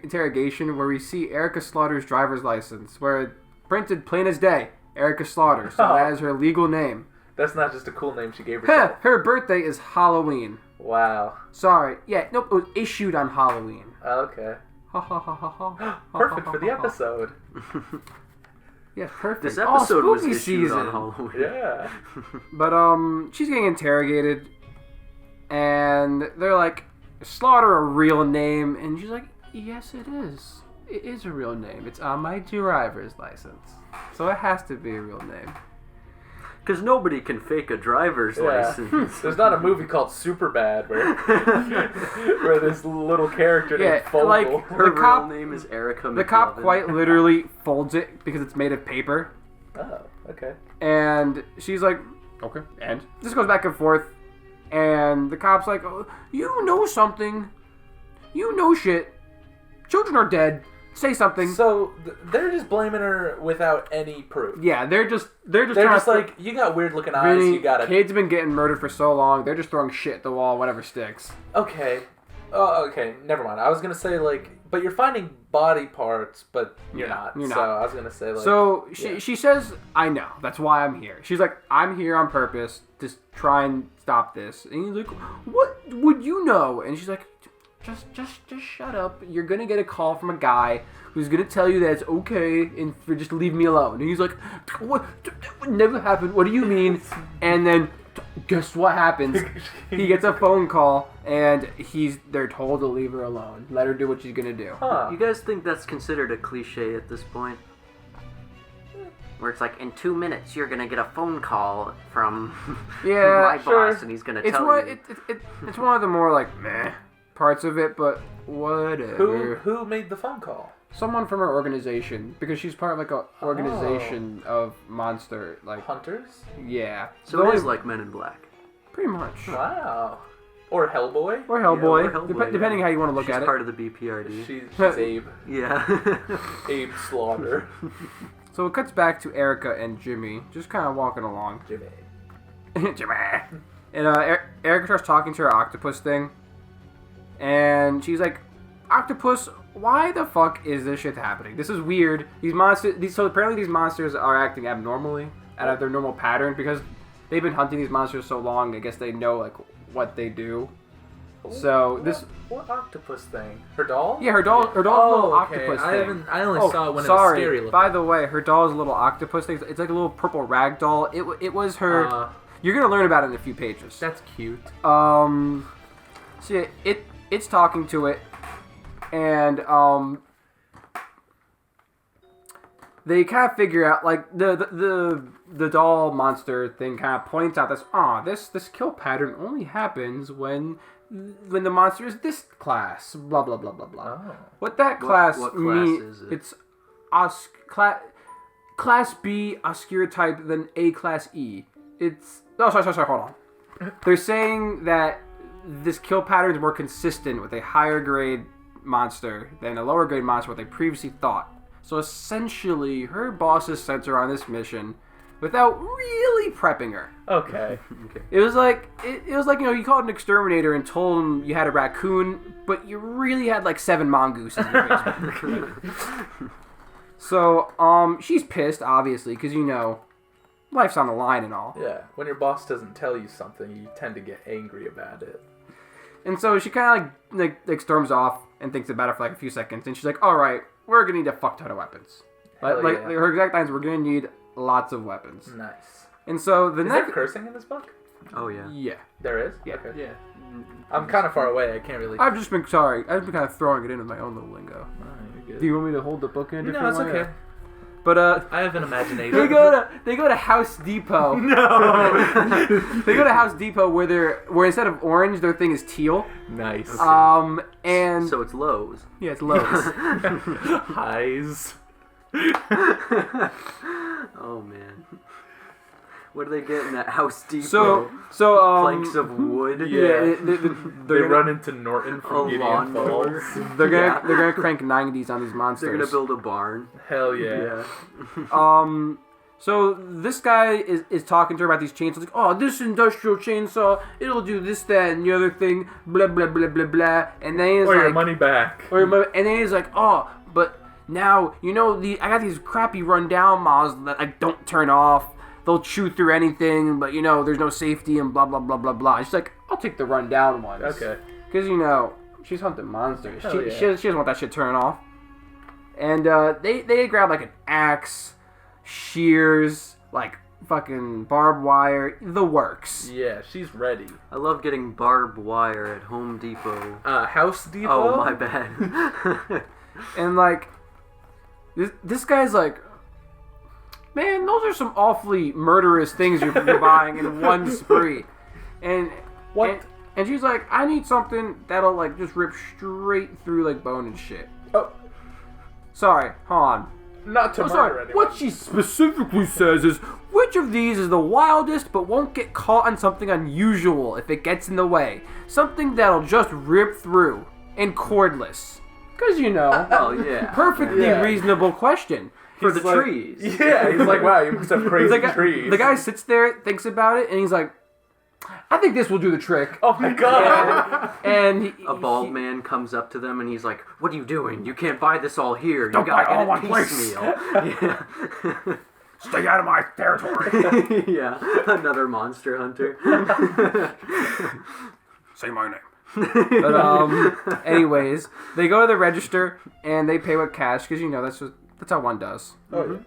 interrogation where we see Erica Slaughter's driver's license, where it printed plain as day, Erica Slaughter, so Oh. that is her legal name. That's not just a cool name she gave Huh, herself. her birthday is Halloween. Wow. Sorry, yeah, nope, it was issued on Halloween. Okay. Ha ha ha ha ha. Perfect for the episode. Yeah, perfect. This episode was spooky issued season. on Halloween. Yeah. But she's getting interrogated, and they're like, "Is Slaughter a real name?" And she's like, "Yes, it is. It is a real name. It's on my driver's license, so it has to be a real name." Because nobody can fake a driver's Yeah. license. There's not a movie called Superbad where this little character Yeah, named Fogel. like, Her The real cop- name is Erica The cop McLovin. quite literally folds it because it's made of paper, Oh, okay. and she's like, "Okay." And this goes back and forth, and the cop's like, "Oh, you know something? You know shit. Children are dead. Say something." So they're just blaming her without any proof. Yeah, they're just They're trying just to like, you got weird looking eyes. really, You gotta. kids have been getting murdered for so long. They're just throwing shit at the wall, whatever sticks. Okay. Oh, okay. Never mind. I was gonna say like, but you're finding body parts, but you're Yeah, not. you're So not. I was gonna say like. So yeah. she says, "I know. That's why I'm here." She's like, "I'm here on purpose to try and stop this." And he's like, "What would you know?" And she's like, Just shut up. You're gonna get a call from a guy who's gonna tell you that it's okay and for just leave me alone." And he's like, "What? That would never happen. What do you mean?" And then, guess what happens? He gets a phone call and they're told to leave her alone. Let her do what she's gonna do. Huh. You guys think that's considered a cliche at this point? Where it's like, in 2 minutes, you're gonna get a phone call from Yeah, my sure. boss, and he's gonna It's tell one. you. It's one of the more like meh parts of it, but whatever. Who made the phone call? someone from her organization because she's part of like a organization of monster Hunters? Yeah. So it is like Men in Black. Pretty much. Wow. Or Hellboy? Or Hellboy, or Hellboy, depending how you want to look She's at it. part of the BPRD. She's Abe. Yeah. Abe Slaughter. So it cuts back to Erica and Jimmy, just kind of walking along. Jimmy. Jimmy. And Erica starts talking to her octopus thing, and she's like, "Octopus, why the fuck is this shit happening? This is weird. These monsters. So apparently these monsters are acting abnormally out of their normal pattern because they've been hunting these monsters so long. I guess they know like what they do. So this what octopus thing? Her doll? Yeah, her doll. Her doll's a little octopus thing. I only saw it when sorry. it was scary looking. By the way, her doll's a little octopus thing. It's like a little purple rag doll. It was her. You're gonna learn about it in a few pages. That's cute. So yeah, it's talking to it, and they kind of figure out like the doll monster thing kind of points out this kill pattern only happens when the monster is this class, blah blah blah blah blah. Oh. What that class what means? is it? It's class B obscure type, then A class E. It's sorry, hold on. They're saying that this kill pattern is more consistent with a higher grade monster than a lower grade monster what they previously thought. So essentially, her bosses sent her on this mission without really prepping her. Okay. It was like you called an exterminator and told him you had a raccoon, but you really had like 7 mongooses in your basement. So she's pissed obviously because life's on the line and all. Yeah. When your boss doesn't tell you something, you tend to get angry about it. And so she kind of like storms off and thinks about it for like a few seconds, and she's like, "All right, we're gonna need a fuck ton of weapons." Like her exact lines, "We're gonna need lots of weapons." Nice. And so the Is next there cursing in this book? Oh yeah. yeah, There is? Yeah. Okay. Yeah. I'm kind of far away. I can't really... I've just been kind of throwing it in with my own little lingo. Oh, you're good. Do you want me to hold the book in a different No, it's way? okay. But I have an imagination. they go to House Depot. No! They go to House Depot where instead of orange, their thing is teal. Nice. And So it's Lowe's. yeah, it's Lowe's. Highs. Oh man. What do they get in that House Depot? So planks of wood. Yeah. They gonna- run into Norton from A Gideon lawnmower. Falls. They're gonna crank 90s on these monsters. They're gonna build a barn. Hell yeah. So this guy is talking to her about these chainsaws. Like, oh, this industrial chainsaw, it'll do this, that, and the other thing. Blah blah blah blah blah. And then he's Or like, your money back. and then he's like, oh, but now I got these crappy rundown models that I don't turn off. They'll chew through anything, but there's no safety and blah blah blah blah blah. And she's like, I'll take the rundown ones. Okay. Because she's hunting monsters. Hell She yeah. doesn't want that shit turned off. And they grab like an axe, shears, like fucking barbed wire, the works. Yeah, she's ready. I love getting barbed wire at Home Depot. House Depot? Oh my bad. And like this guy's like, man, those are some awfully murderous things you're buying in one spree. And What? And she's like, I need something that'll like just rip straight through like bone and shit. Oh, Sorry, hold on. not to I'm murder sorry. anyone. What she specifically says is, which of these is the wildest but won't get caught on something unusual if it gets in the way? Something that'll just rip through and cordless. Because Oh yeah. perfectly Yeah. reasonable question. For He's the like- trees. Yeah, he's like, wow, you must have crazy trees. The guy sits there, thinks about it, and he's like, I think this will do the trick. Oh my god. And A bald man comes up to them and he's like, "What are you doing? You can't buy this all here. You Don't gotta buy all get my it place." piecemeal." Stay out of my territory. Yeah, another monster hunter. Say my name. But anyways, they go to the register and they pay with cash because that's how one does. Oh, yeah.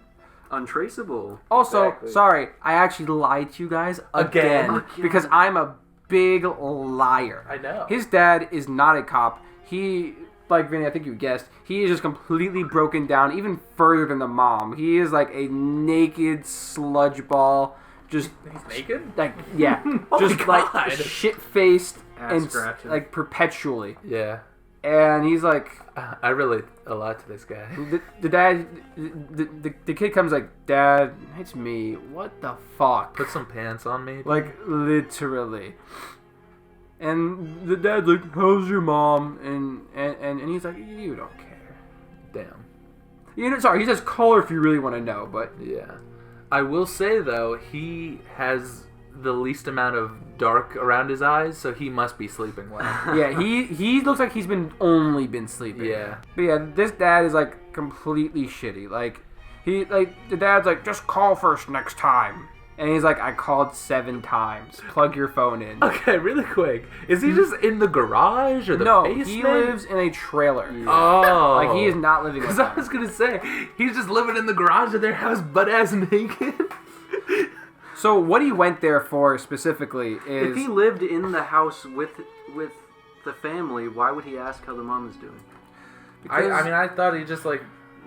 Untraceable. Also, Exactly. sorry, I actually lied to you guys again. Because I'm a big liar. I know. His dad is not a cop. He, like Vinny, I think you guessed, he is just completely broken down, even further than the mom. He is like a naked sludge ball, just He's naked? like just my like God. shit faced Ass and scratching. like perpetually. Yeah. And he's like, I relate a lot to this guy. the dad, the kid comes like, Dad, it's me. What the fuck? Put some pants on me. Like, literally. And the dad's like, how's your mom? And he's like, you don't care. Damn. You know, sorry, he says color if you really want to know, but... Yeah. I will say, though, he has the least amount of dark around his eyes, so he must be sleeping well. Yeah, he looks like he's only been sleeping. Yeah. But yeah, this dad is like completely shitty. Like the dad's like, just call first next time. And he's like, I called 7 times. Plug your phone in. Okay, really quick. Is he just in the garage or the basement? He lives in a trailer. Yeah. Oh. Like, he is not living with Because them. I was going to say, he's just living in the garage of their house butt-ass naked. So what he went there for specifically is... If he lived in the house with the family, why would he ask how the mom is doing? I mean, I thought he just, like,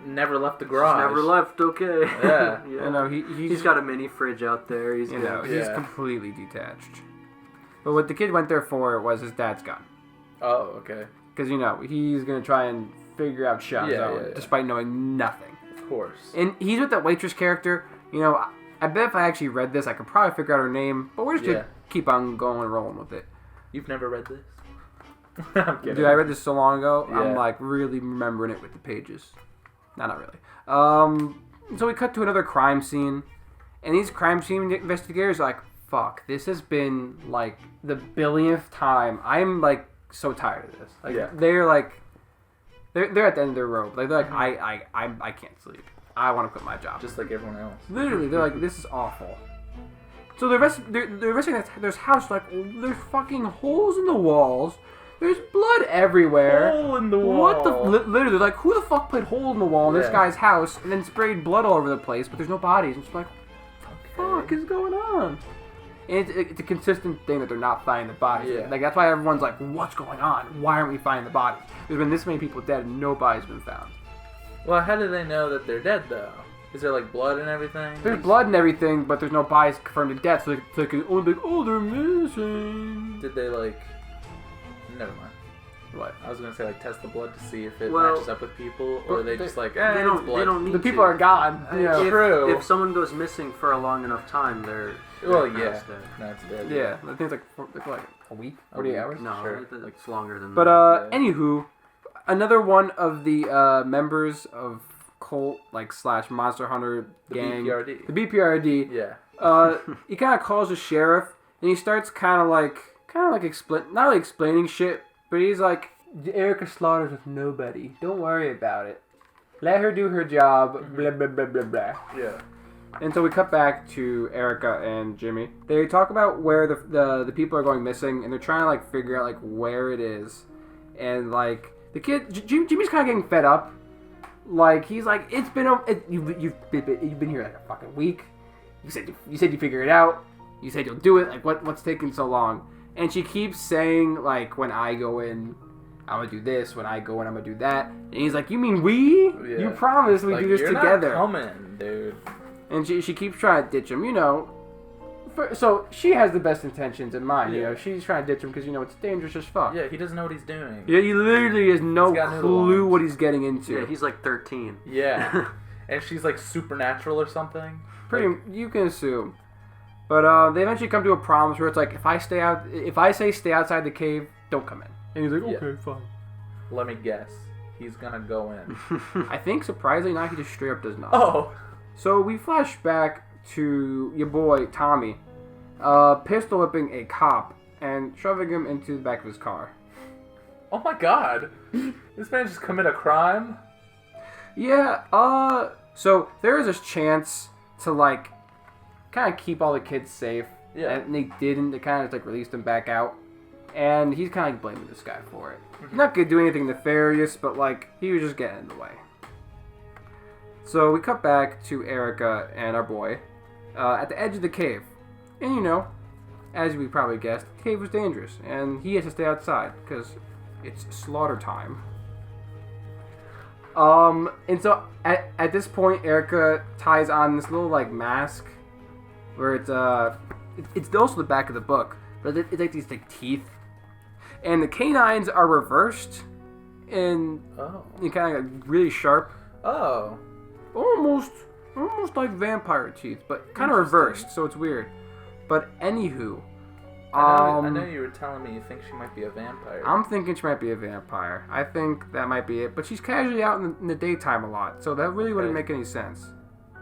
never left the garage. Never left, okay. Yeah. You know, he's got a mini fridge out there. He's you know, good. he's Yeah. completely detached. But what the kid went there for was his dad's gun. Oh, okay. Because, you know, he's going to try and figure out shit on his own, yeah. despite knowing nothing. Of course. And he's with that waitress character. You know, I bet if I actually read this, I could probably figure out her name. But we're just going to keep on going and rolling with it. You've never read this? I'm kidding. Dude, I read this so long ago, Yeah. I'm, like, really remembering it with the pages. No, not really. So we cut to another crime scene. And these crime scene investigators are like, fuck, this has been, like, the billionth time. I'm, like, so tired of this. Like, Yeah. they're, like... They're at the end of their rope. Like, they're like, I can't sleep. I want to quit my job. Just like everyone else. Literally, they're like, this is awful. So they're investigating this house, like, there's fucking holes in the walls. There's blood everywhere. Hole in the wall. What the... Literally, like, who the fuck put hole in the wall in this Yeah. guy's house and then sprayed blood all over the place, but there's no bodies? And it's like, what the fuck is going on? And it's a consistent thing that they're not finding the bodies. Yeah. Like, that's why everyone's like, what's going on? Why aren't we finding the bodies? There's been this many people dead and no body's been found. Well, how do they know that they're dead, though? Is there, like, blood and everything? There's blood and everything, but there's no bodies confirmed to death, so they can only be like, oh, they're missing. Did they, like... Never mind. What? I was going to say, like, test the blood to see if it Well, matches up with people, or well, are they they- just like, They it's don't. blood. They don't need The people to. are gone. You know. True. If someone goes missing for a long enough time, they're Well, pronounced yeah. dead. No, it's dead. Yeah, I think it's like a week, 48 hours. No, Sure. it's longer than But that. Yeah. anywho, another one of the members of cult / Monster Hunter The gang, BPRD. the BPRD. Yeah. He kind of calls the sheriff and he starts kind of like not really explaining shit, but he's like, Erica Slaughter's with nobody. Don't worry about it. Let her do her job. Blah blah blah blah blah. Yeah. And so we cut back to Erica and Jimmy. They talk about where the people are going missing, and they're trying to like figure out like where it is. And like the kid, Jimmy's kind of getting fed up. Like he's like, it's been you've been here like a fucking week. You said you figure it out. You said you'll do it. Like what's taking so long? And she keeps saying like, when I go in, I'm gonna do this. When I go in, I'm gonna do that. And he's like, you mean we? Yeah. You promised we Like, do this you're together. Not coming, dude. And she keeps trying to ditch him, you know. So she has the best intentions in mind, you Yeah. know. She's trying to ditch him because, you know, it's dangerous as fuck. Yeah, he doesn't know what he's doing. Yeah, he literally has no He's got noodle clue arms. what he's getting into. yeah, he's like 13. Yeah. And she's like supernatural or something. You can assume. But they eventually come to a promise where it's like, if I say stay outside the cave, don't come in. And he's like, Yeah. okay, fine. Let me guess. He's gonna go in. I think, surprisingly not, he just straight up does not. Oh. So we flash back to your boy, Tommy, pistol whipping a cop and shoving him into the back of his car. Oh my god. This man just committed a crime? Yeah, so there was this chance to, like, kind of keep all the kids safe. Yeah. And they didn't. They kind of, like, released them back out. And he's kind of like blaming this guy for it. He's not going to do anything nefarious, but, like, he was just getting in the way. So we cut back to Erica and our boy at the edge of the cave. And, you know, as we probably guessed, the cave was dangerous. And he has to stay outside because it's slaughter time. And so at this point, Erica ties on this little like mask, where it's also the back of the book, but it's like these like teeth, and the canines are reversed, and Oh. you kind of got really sharp, Oh. almost like vampire teeth, but kind of reversed, so it's weird. But anywho, I know you were telling me you think she might be a vampire. I'm thinking she might be a vampire. I think that might be it, but she's casually out in the daytime a lot, so that really wouldn't make any sense.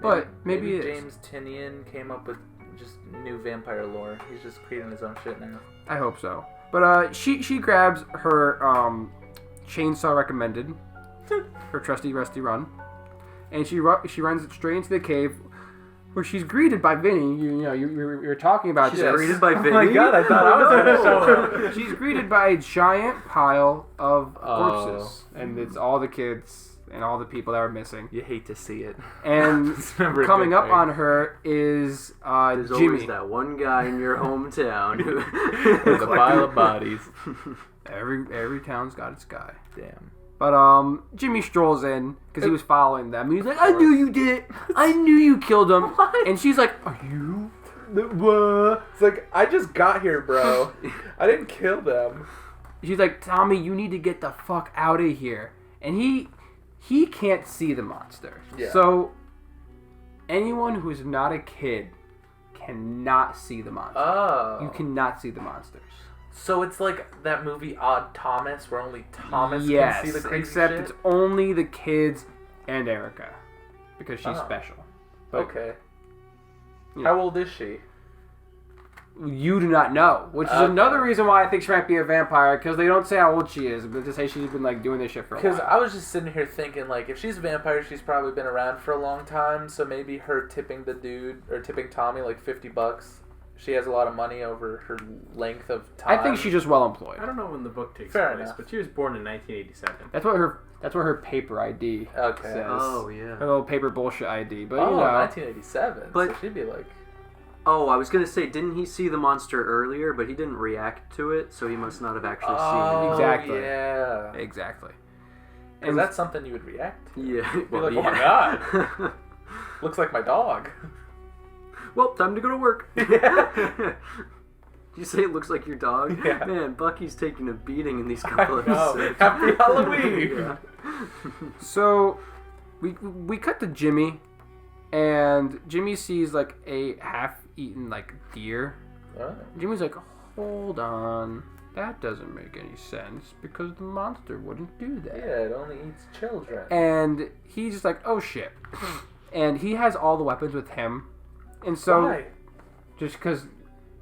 But maybe it is. James Tynion came up with just new vampire lore. He's just creating his own shit now. I hope so. But she grabs her chainsaw recommended, her trusty rusty run, and she runs straight into the cave, where she's greeted by Vinny. You were talking about She's this. greeted by Vinny? Oh my god, I thought I was gonna show up. She's greeted by a giant pile of corpses, and it's all the kids and all the people that were missing. You hate to see it. And coming up on her is There's Jimmy. always that one guy in your hometown who... There's a pile of bodies. Every town's got its guy. Damn. But Jimmy strolls in because he was following them. He's like, "I knew you did it. I knew you killed him." And she's like, "Are you?" It's like, I just got here, bro. I didn't kill them. She's like, "Tommy, you need to get the fuck out of here." And he can't see the monster. Yeah. So anyone who's not a kid cannot see the monster. Oh. You cannot see the monsters. So it's like that movie Odd Thomas, where only Thomas Yes, can see the crazy except shit? it's only the kids and Erica because she's special. But, Okay. you know, How old is she? you do not know, which is another reason why I think she might be a vampire, because they don't say how old she is, but they say she's been like doing this shit for a while. Because I was just sitting here thinking, like, if she's a vampire, she's probably been around for a long time, so maybe her tipping the dude, or tipping Tommy like $50, she has a lot of money over her length of time. I think she's just well employed. I don't know when the book takes Fair place, enough. but she was born in 1987. That's what her paper ID Okay. says. Oh, yeah. Her little paper bullshit ID. But Oh, you know, 1987. But- so she'd be like... Oh, I was going to say, didn't he see the monster earlier, but he didn't react to it, so he must not have actually Oh, Exactly. yeah. exactly. Because that's something you would react to. seen it. Yeah. Be Well, like, oh my yeah. god, looks like my dog. Well, time to go to work. Yeah. You say it looks like your dog? Yeah. Man, Bucky's taking a beating in these I couple of know. episodes. Happy Halloween. Yeah. So we cut to Jimmy, and Jimmy sees like a half-eaten like deer. Oh. Jimmy's like, "Hold on, that doesn't make any sense because the monster wouldn't do that." Yeah, it only eats children. And he's just like, "Oh shit!" And he has all the weapons with him, and so Why? just because,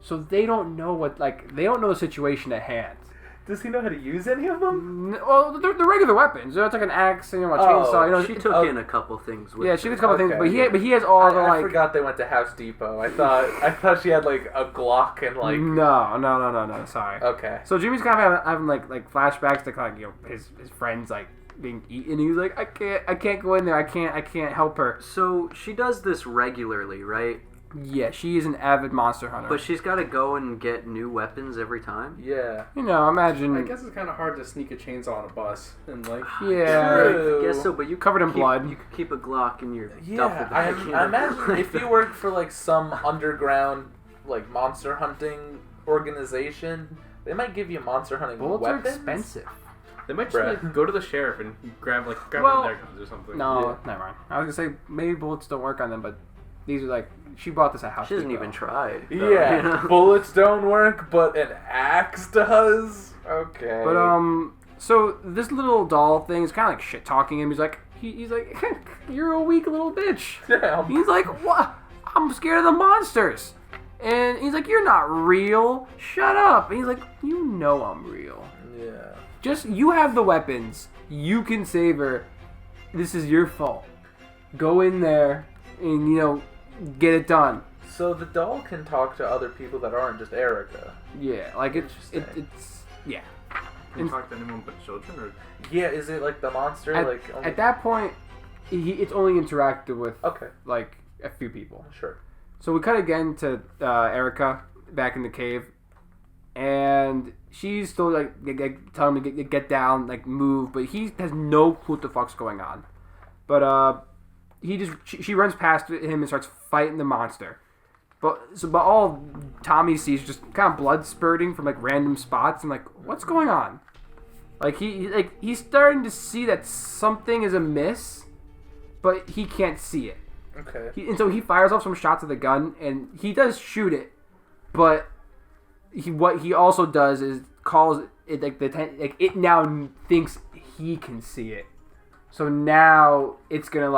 so they don't know they don't know the situation at hand. Does he know how to use any of them? Well, they're regular weapons. It's like an axe and a chainsaw. You know, She took in a couple things with yeah, she her. did a couple things, Okay. but he has all the I like. forgot they went to House Depot. I thought she had like a Glock and like. No. Sorry. Okay. So Jimmy's kind of having like flashbacks to like his friends like being eaten. He's like, I can't go in there. I can't help her. So she does this regularly, right? Yeah, she is an avid monster hunter. But she's got to go and get new weapons every time? Yeah. you know, imagine. I guess it's kind of hard to sneak a chainsaw on a bus and like. Yeah. True. I guess so, but you Covered in keep- blood. You could keep a Glock in your Yeah, duffel bag. I imagine if you work for like some underground like monster hunting organization, they might give you monster hunting Bullets weapons. are expensive. They might just Bruh. like go to the sheriff and grab Well, one of their guns or something. No, never mind. I was gonna say maybe bullets don't work on them, but these are like she bought this at House She doesn't Depot. even try. Yeah, bullets don't work, but an axe does. Okay. But so this little doll thing is kind of like shit talking him. He's like, he's like, "You're a weak little bitch." Damn. He's like, "What? I'm scared of the monsters." And he's like, "You're not real. Shut up." And he's like, "You know I'm real. Yeah. Just you have the weapons. You can save her. This is your fault. Go in there and get it done." So the doll can talk to other people that aren't just Erica. Yeah, like it's yeah. Can you talk to anyone but children, or Yeah, is it like the monster? like only... At that point, it's only interacted with Okay, like a few people. sure. So we cut again to Erica back in the cave, and she's still like telling him to get down, like move, but he has no clue what the fuck's going on. But she runs past him and starts fighting the monster. But all Tommy sees is just kind of blood spurting from like random spots and like, what's going on? Like he's starting to see that something is amiss, but he can't see it. Okay. And so he fires off some shots of the gun, and he does shoot it, but what he also does is calls it it now thinks he can see it. So now it's gonna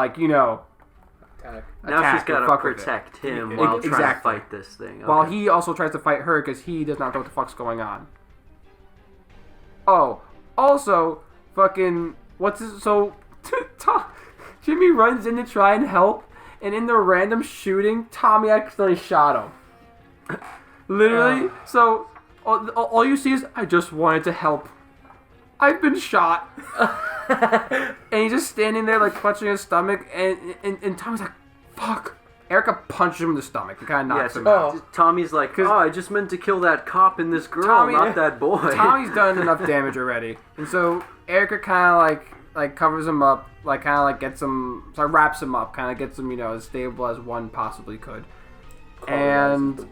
Attack. Now she's got to fuck with it. protect him while trying to fight this thing. While Okay. he also tries to fight her because he does not know what the fuck's going on. Oh, also, fucking, Jimmy runs in to try and help, and in the random shooting, Tommy accidentally shot him. Literally, so, all you see is, I just wanted to help. I've been shot. And he's just standing there, like, clutching his stomach, and Tommy's like, fuck. Erica punched him in the stomach and kind of knocks him out. Tommy's like, I just meant to kill that cop and this girl, not that boy. Tommy's done enough damage already. And so Erica kind of, like covers him up, like, kind of, like, gets him, so wraps him up, kind of gets him, as stable as one possibly could. And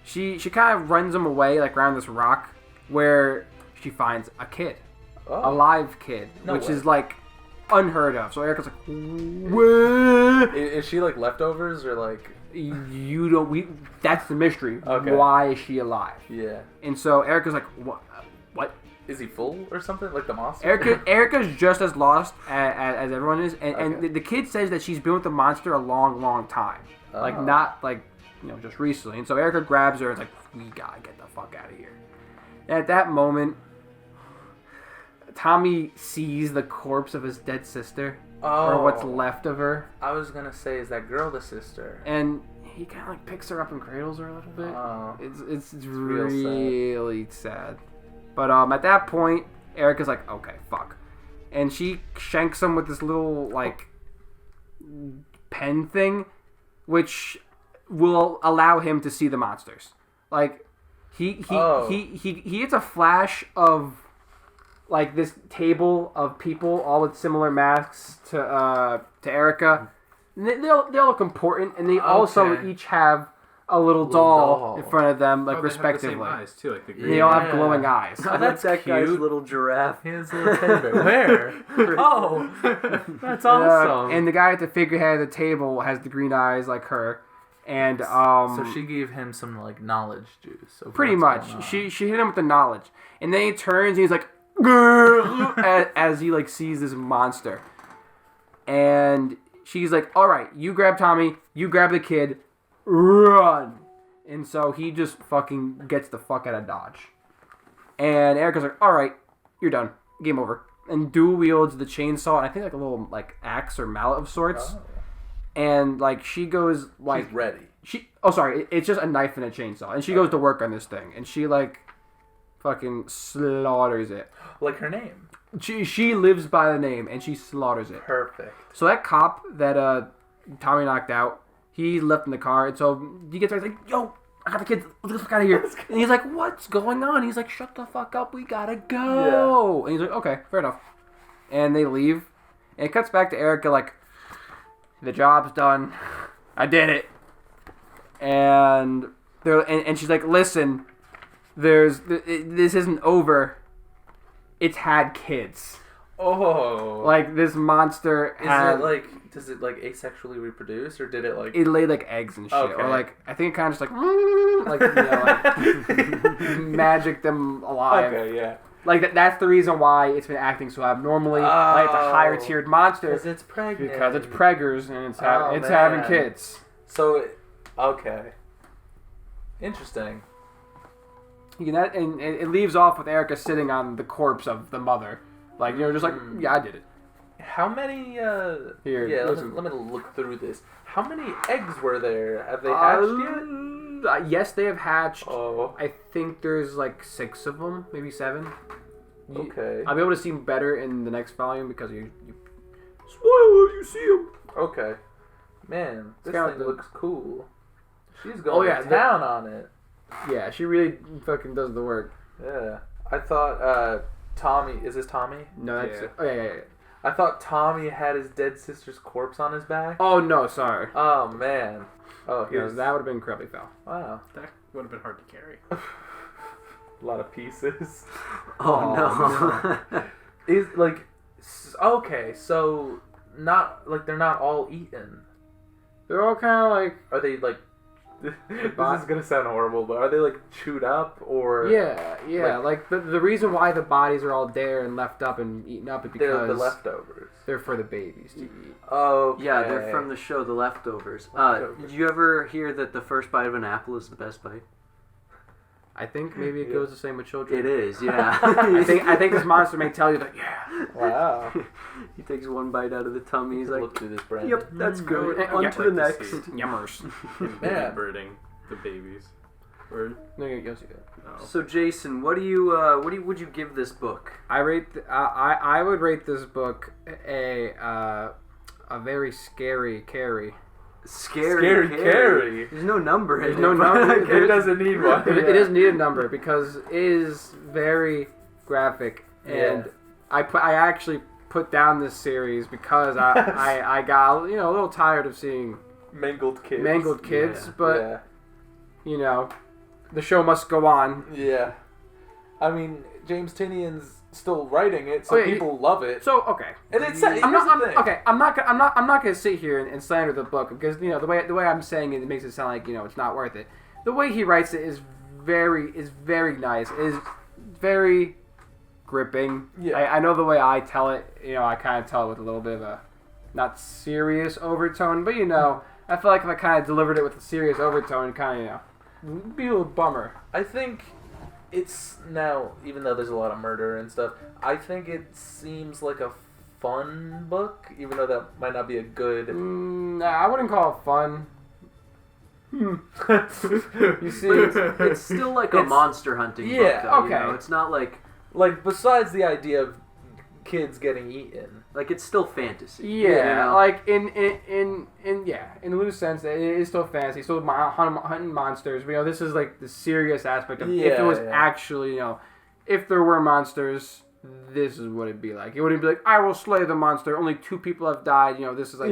she kind of runs him away, like, around this rock, where she finds a kid. A live kid, which is, like, unheard of. So Erica's like, what? Is she like leftovers or like? That's the mystery. Okay. Why is she alive? Yeah. And so Erica's like, what? Is he full or something like the monster? Erica's just as lost as everyone is, and the kid says that she's been with the monster a long time, like not like just recently. And so Erica grabs her and is like, we gotta get the fuck out of here. And at that moment, Tommy sees the corpse of his dead sister, or what's left of her. I was gonna say, is that girl the sister? And he kind of like picks her up and cradles her a little bit. Oh, It's really sad. But at that point, Erica's like, okay, fuck, and she shanks him with this little like pen thing, which will allow him to see the monsters. Like he gets a flash of like this table of people, all with similar masks to Erica. They all look important, and they also each have a little doll in front of them, like respectively. They have the same eyes too, like the green. They all have glowing eyes. I like that guy's little giraffe. He has a little teddy bear. Where? Oh, that's awesome. And the guy at the figurehead of the table has the green eyes like her. And so she gave him some like knowledge juice. Pretty much. She hit him with the knowledge, and then he turns and he's like, as he like sees this monster, and she's like, all right, you grab Tommy, you grab the kid, run. And so he just fucking gets the fuck out of Dodge, and Erica's like, all right, you're done, game over, and dual wields the chainsaw and I think like a little like axe or mallet of sorts. And like she goes like, she's ready. It's just a knife and a chainsaw, and she goes to work on this thing, and she like fucking slaughters it. Like her name. She lives by the name, and she slaughters it. Perfect. So that cop that Tommy knocked out, he left in the car, and so he gets back, he's like, yo, I got the kids, let's get the fuck out of here. And he's like, what's going on? He's like, shut the fuck up, we gotta go. Yeah. And he's like, okay, fair enough. And they leave, and it cuts back to Erica like, the job's done, I did it. And she's like, listen, this isn't over. It's had kids. Oh. Like, this monster does it like asexually reproduce, or did it like... It laid like eggs and shit. Okay. Or like, I think it kind of just like magic them alive. Okay, yeah. Like, that's the reason why it's been acting so abnormally. Like, it's a higher tiered monster. Because it's pregnant. Because it's preggers and it's having kids. So, okay. Interesting. And it leaves off with Erica sitting on the corpse of the mother. Like, just like, yeah, I did it. How many, Here, yeah, let me look through this. How many eggs were there? Have they hatched yet? Yes, they have hatched. Oh. I think there's like 6 of them, maybe 7. Okay. I'll be able to see better in the next volume because you spoiler, you see them. Okay. Man, this thing looks cool. She's Oh, going yeah, to town on it. Yeah, she really fucking does the work. Yeah. I thought, Tommy... Is this Tommy? No, that's... Yeah. Oh, yeah. I thought Tommy had his dead sister's corpse on his back. Oh, no, sorry. Oh, man. Oh, Yeah, that would have been incredibly foul. Wow. That would have been hard to carry. a lot of pieces. Oh, no. Is like okay, so they're not all eaten. They're all kind of like Are they like? This is gonna sound horrible, but are they like chewed up or? yeah. Like the reason why the bodies are all there and left up and eaten up is They're because the leftovers. they're for the babies to eat. Oh, Yeah, they're from the show The Leftovers. Did you ever hear that the first bite of an apple is the best bite? I think maybe it goes the same with children. It is, yeah. I think this monster may tell you that. Yeah. Wow. He takes one bite out of the tummy. He's like, Look through this brand. "Yep, that's good. Mm, On yeah, to the like to next." see it. Yummers. Man. birding the babies. Or No, you'll see that. no. So Jason, would you give this book? I would rate this book a very scary carry. Scary Carrie. There's no number. There's in no it, number. but- It doesn't need one. It doesn't need a number because it is very graphic, and I actually put down this series because I got a little tired of seeing Mangled kids. Yeah. but the show must go on. Yeah. I mean, James Tynion's still writing it, so people love it. So okay, And it's I'm not gonna sit here and slander the book because the way I'm saying it makes it sound like it's not worth it. The way he writes it is very nice. It is very gripping. Yeah. I know the way I tell it. I kind of tell it with a little bit of a not serious overtone, but I feel like if I kind of delivered it with a serious overtone, kind of be a little bummer. I think it's now, even though there's a lot of murder and stuff, I think it seems like a fun book, even though that might not be a good... Nah, I wouldn't call it fun. You see, It's still like a monster hunting book, though, okay. It's not like besides the idea of kids getting eaten. it's still fantasy. Yeah, like in a loose sense, it is still fantasy, still hunting monsters. But this is like the serious aspect of if it was actually, if there were monsters, this is what it'd be like. It wouldn't be like I will slay the monster. Only 2 people have died. This is like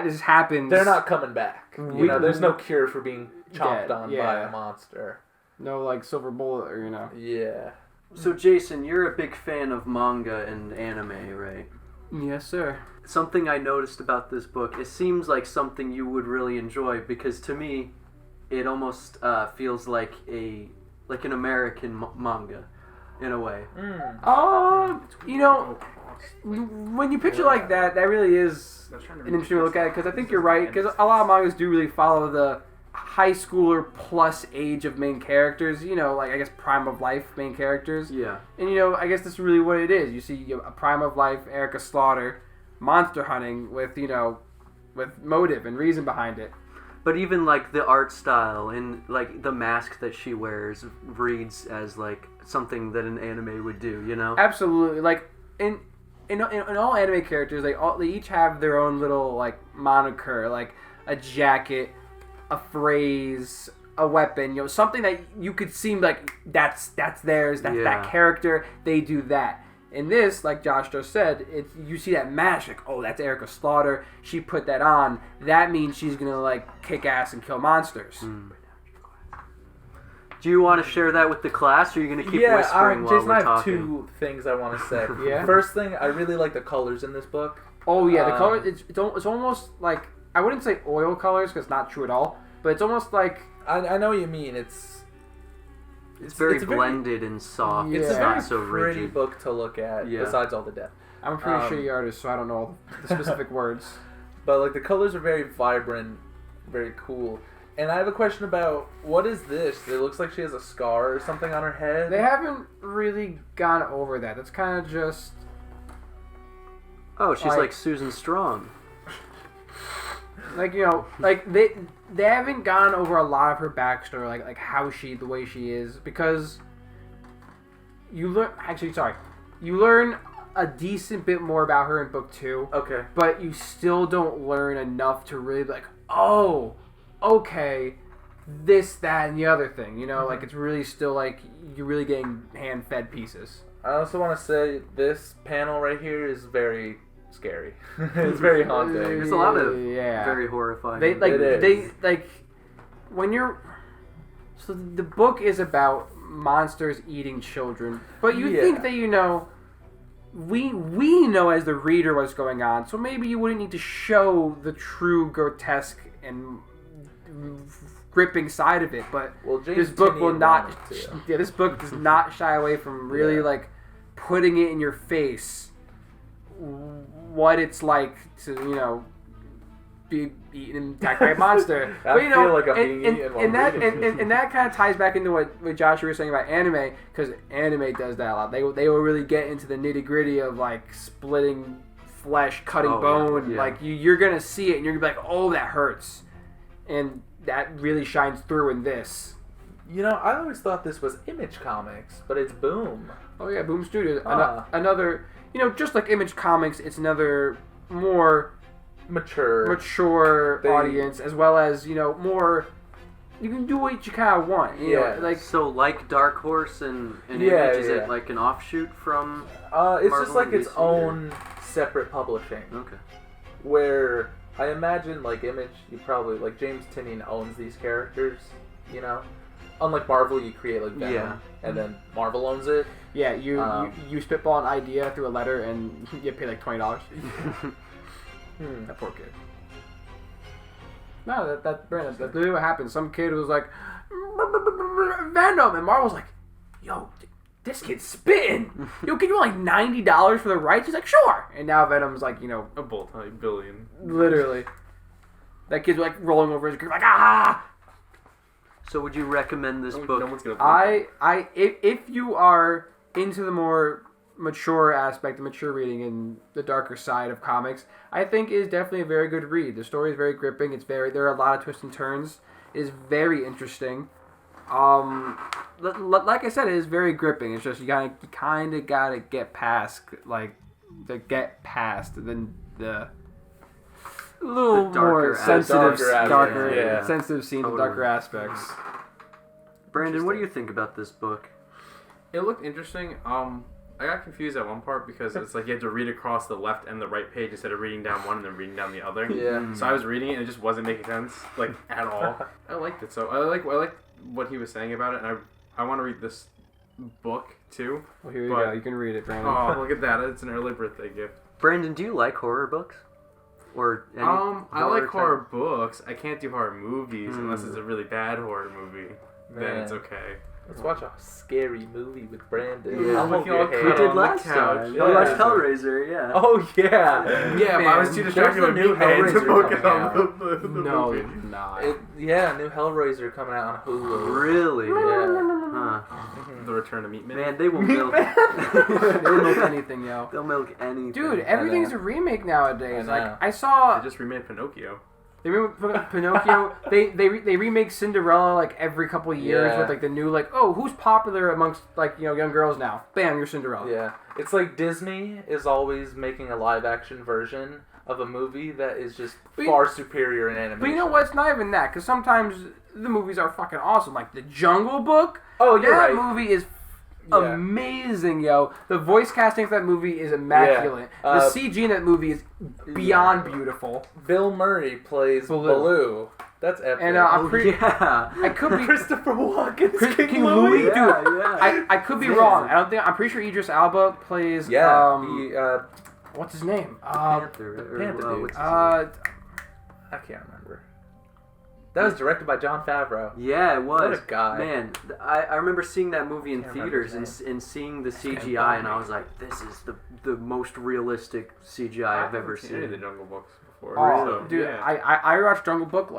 this happens. They're not coming back. There's no cure for being chomped on by a monster. No like silver bullet or Yeah. So Jason, you're a big fan of manga and anime, right? Yes, sir. Something I noticed about this book, it seems like something you would really enjoy because to me, it almost feels like an American manga, in a way. When you picture like that, that really is an interesting way to look at it because I think you're right because a lot of mangas do really follow the high schooler plus age of main characters, like I guess prime of life main characters. Yeah. And I guess that's really what it is. You see a prime of life Erica Slaughter monster hunting with with motive and reason behind it. But even like the art style and like the mask that she wears reads as like something that an anime would do, Absolutely. Like in all anime characters, they each have their own little like moniker, like a jacket, a phrase, a weapon, something that you could seem like that's theirs, that's that character, they do that. In this, like Josh just said, you see that mask, like, oh, that's Erica Slaughter, she put that on, that means she's gonna like kick ass and kill monsters. Do you want to share that with the class, or are you going to keep whispering while Jason, we're I have talking? 2 things I want to say. Yeah? First thing, I really like the colors in this book. Oh yeah, the color, it's almost like, I wouldn't say oil colors, because it's not true at all, but it's almost like... I know what you mean. It's very blended and soft. Yeah. It's It's a not very so pretty rigid. book to look at, Yeah. besides all the depth. I'm a pretty shitty artist, so I don't know all the specific words. But like the colors are very vibrant, very cool. And I have a question about, what is this? It looks like she has a scar or something on her head. They haven't really gone over that. That's kind of just... Oh, she's like Susan Strong. Like, like they haven't gone over a lot of her backstory, like how the way she is, because you learn a decent bit more about her in book 2. Okay. But you still don't learn enough to really be like, oh, okay, this, that, and the other thing. Like it's really still like you're really getting hand-fed pieces. I also want to say this panel right here is very scary. It's very haunting. There's a lot of very horrifying. When you're... So the book is about monsters eating children. But you Yeah. think that, we know as the reader what's going on, so maybe you wouldn't need to show the true grotesque and gripping side of it. But Well, James this book will Tynion not. wanted to. Yeah, this book does not shy away from really Yeah. putting it in your face what it's like to be eaten and attacked by a monster. I But, feel like I'm being eaten while and that reading. and that kind of ties back into what Josh was saying about anime, because anime does that a lot. They will really get into the nitty gritty of splitting flesh, cutting bone. yeah. You're gonna see it and you're gonna be like, oh, that hurts, and that really shines through in this. I always thought this was Image Comics, but it's Boom. Oh yeah, Boom Studios. Ah. Another, just like Image Comics, it's another more Mature. mature audience, as well as more. You can do what you kind of want. Yeah. So like Dark Horse and Yeah, Image, is yeah. it like an offshoot from? It's Marvel just like and its DC, own separate publishing. Okay. Where I imagine Image, you probably James Tynion owns these characters. Unlike Marvel, you create Venom, Yeah. and then Marvel owns it. Yeah, you spitball an idea through a letter and you pay $20. That poor kid. No, Brandon, that's literally what happened. Some kid was like, Venom, and Marvel's like, yo, this kid's spitting. Yo, can you want $90 for the rights? He's like, sure. And now Venom's like, A multi-billion. literally. That kid's rolling over his grave like, ah! So would you recommend this No book? one's gonna. If you are into the more mature aspect, the mature reading and the darker side of comics, I think it is definitely a very good read. The story is very gripping. There are a lot of twists and turns. It is very interesting. Like I said, it is very gripping. It's just you kind of gotta get past the little The more darker sensitive, aspects, yeah. sensitive scenes, the Totally. darker aspects. Brandon, what do you think about this book? It looked interesting. I got confused at one part because it's you had to read across the left and the right page instead of reading down one and then reading down the other. Yeah. So I was reading it and it just wasn't making sense at all. I liked it. So I like what he was saying about it, and I want to read this book too. Well, here you But- go. You can read it, Brandon. Oh, look at that! It's an early birthday gift. Brandon, do you like horror books? Or any I like type? horror books. I can't do horror movies unless it's a really bad horror movie. Then Man. it's okay. Let's watch a scary movie with Brandon. Yeah. I'll hold Looking your all hand. We on did the last couch. time. Yeah. We watched Hellraiser, yeah. Oh yeah. Yeah, but I was Man, too distracted there's with the new me paying to Hellraiser focus coming on the No, movie. it's not. New Hellraiser coming out on Hulu. Really? Yeah. Huh. The Return of Meatman. Man, they will milk. They'll milk anything, yo. They'll milk anything. Dude, everything's a remake nowadays. I know. I saw They just remade Pinocchio. they remake Pinocchio. they remake Cinderella every couple of years Yeah. with the new oh, who's popular amongst young girls now? Bam, you're Cinderella. Yeah. It's Disney is always making a live action version of a movie that is just But- far superior in animation. But you know what? It's not even that, because sometimes the movies are fucking awesome. Like The Jungle Book. Oh, you're that right. movie is Yeah. amazing, yo. The voice casting for that movie is immaculate. Yeah. The CG in that movie is beyond beautiful. Bill Murray plays Baloo. That's epic. And Yeah. I could be Christopher Walken is King, King Louis. Louis? Yeah, Dude, yeah. I could be Man. wrong. I'm pretty sure Idris Alba plays Yeah. what's his name? Panther. Panther dude. What's his name? I can't remember. That was directed by John Favreau. Yeah, it was. What a guy. Man, I remember seeing that movie in Can't remember theaters his and seeing the kinda CGI, and bummy. I was like, this is the most realistic CGI I've ever any of the seen. Jungle Books before. Oh, so, dude, yeah. I rewatch Jungle Book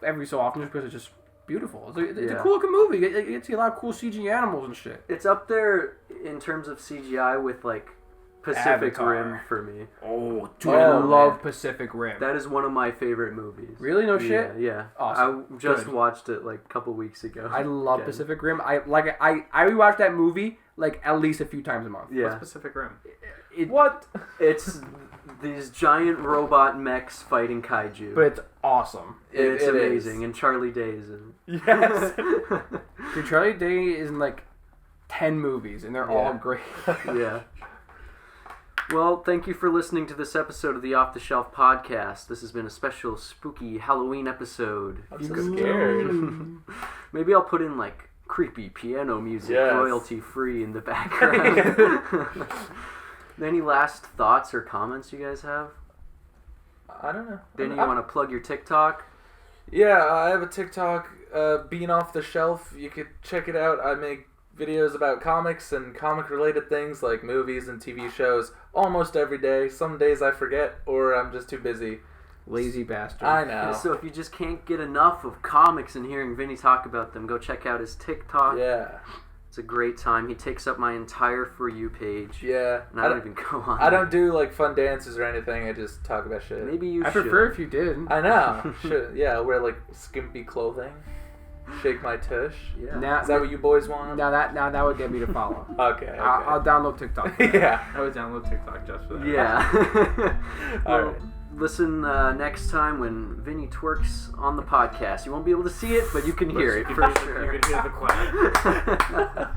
every so often just because it's just beautiful. It's a Yeah. cool looking movie. You get to see a lot of cool CG animals and shit. It's up there in terms of CGI with Pacific Avatar. Rim for me. Oh, dude, Oh, I love man. Pacific Rim. That is one of my favorite movies. Really? No shit? Yeah. Awesome. I just Good. watched it a couple weeks ago. I love Again. Pacific Rim. I rewatch that movie at least a few times a month. Yeah. What's Pacific Rim? What? It's these giant robot mechs fighting kaiju. But it's awesome. it's It amazing. is. And Charlie Day is in Yes. Dude, Charlie Day is in 10 movies and they're all Yeah. great. Yeah. Well, thank you for listening to this episode of the Off the Shelf podcast. This has been a special spooky Halloween episode. I'm so scared. Maybe I'll put in creepy piano music, Yes. royalty free in the background. Any last thoughts or comments you guys have? I don't know. Then you want to plug your TikTok? Yeah, I have a TikTok, Bean Off the Shelf. You could check it out. I make videos about comics and comic-related things like movies and TV shows almost every day. Some days I forget or I'm just too busy. Lazy bastard. I know. So if you just can't get enough of comics and hearing Vinny talk about them, go check out his TikTok. Yeah. It's a great time. He takes up my entire For You page. Yeah. And I don't even go on. I don't do like fun dances or anything. I just talk about shit. Maybe you I should. prefer if you did. I know. Should, yeah, wear like skimpy clothing. Shake my tush. Yeah. Now, Is that what you boys want? now that would get me to follow. Okay. I'll download TikTok. Yeah. I would download TikTok just for that. Yeah. All Well, right. listen next time when Vinny twerks on the podcast. You won't be able to see it, but you can hear it for sure. You can hear the clap.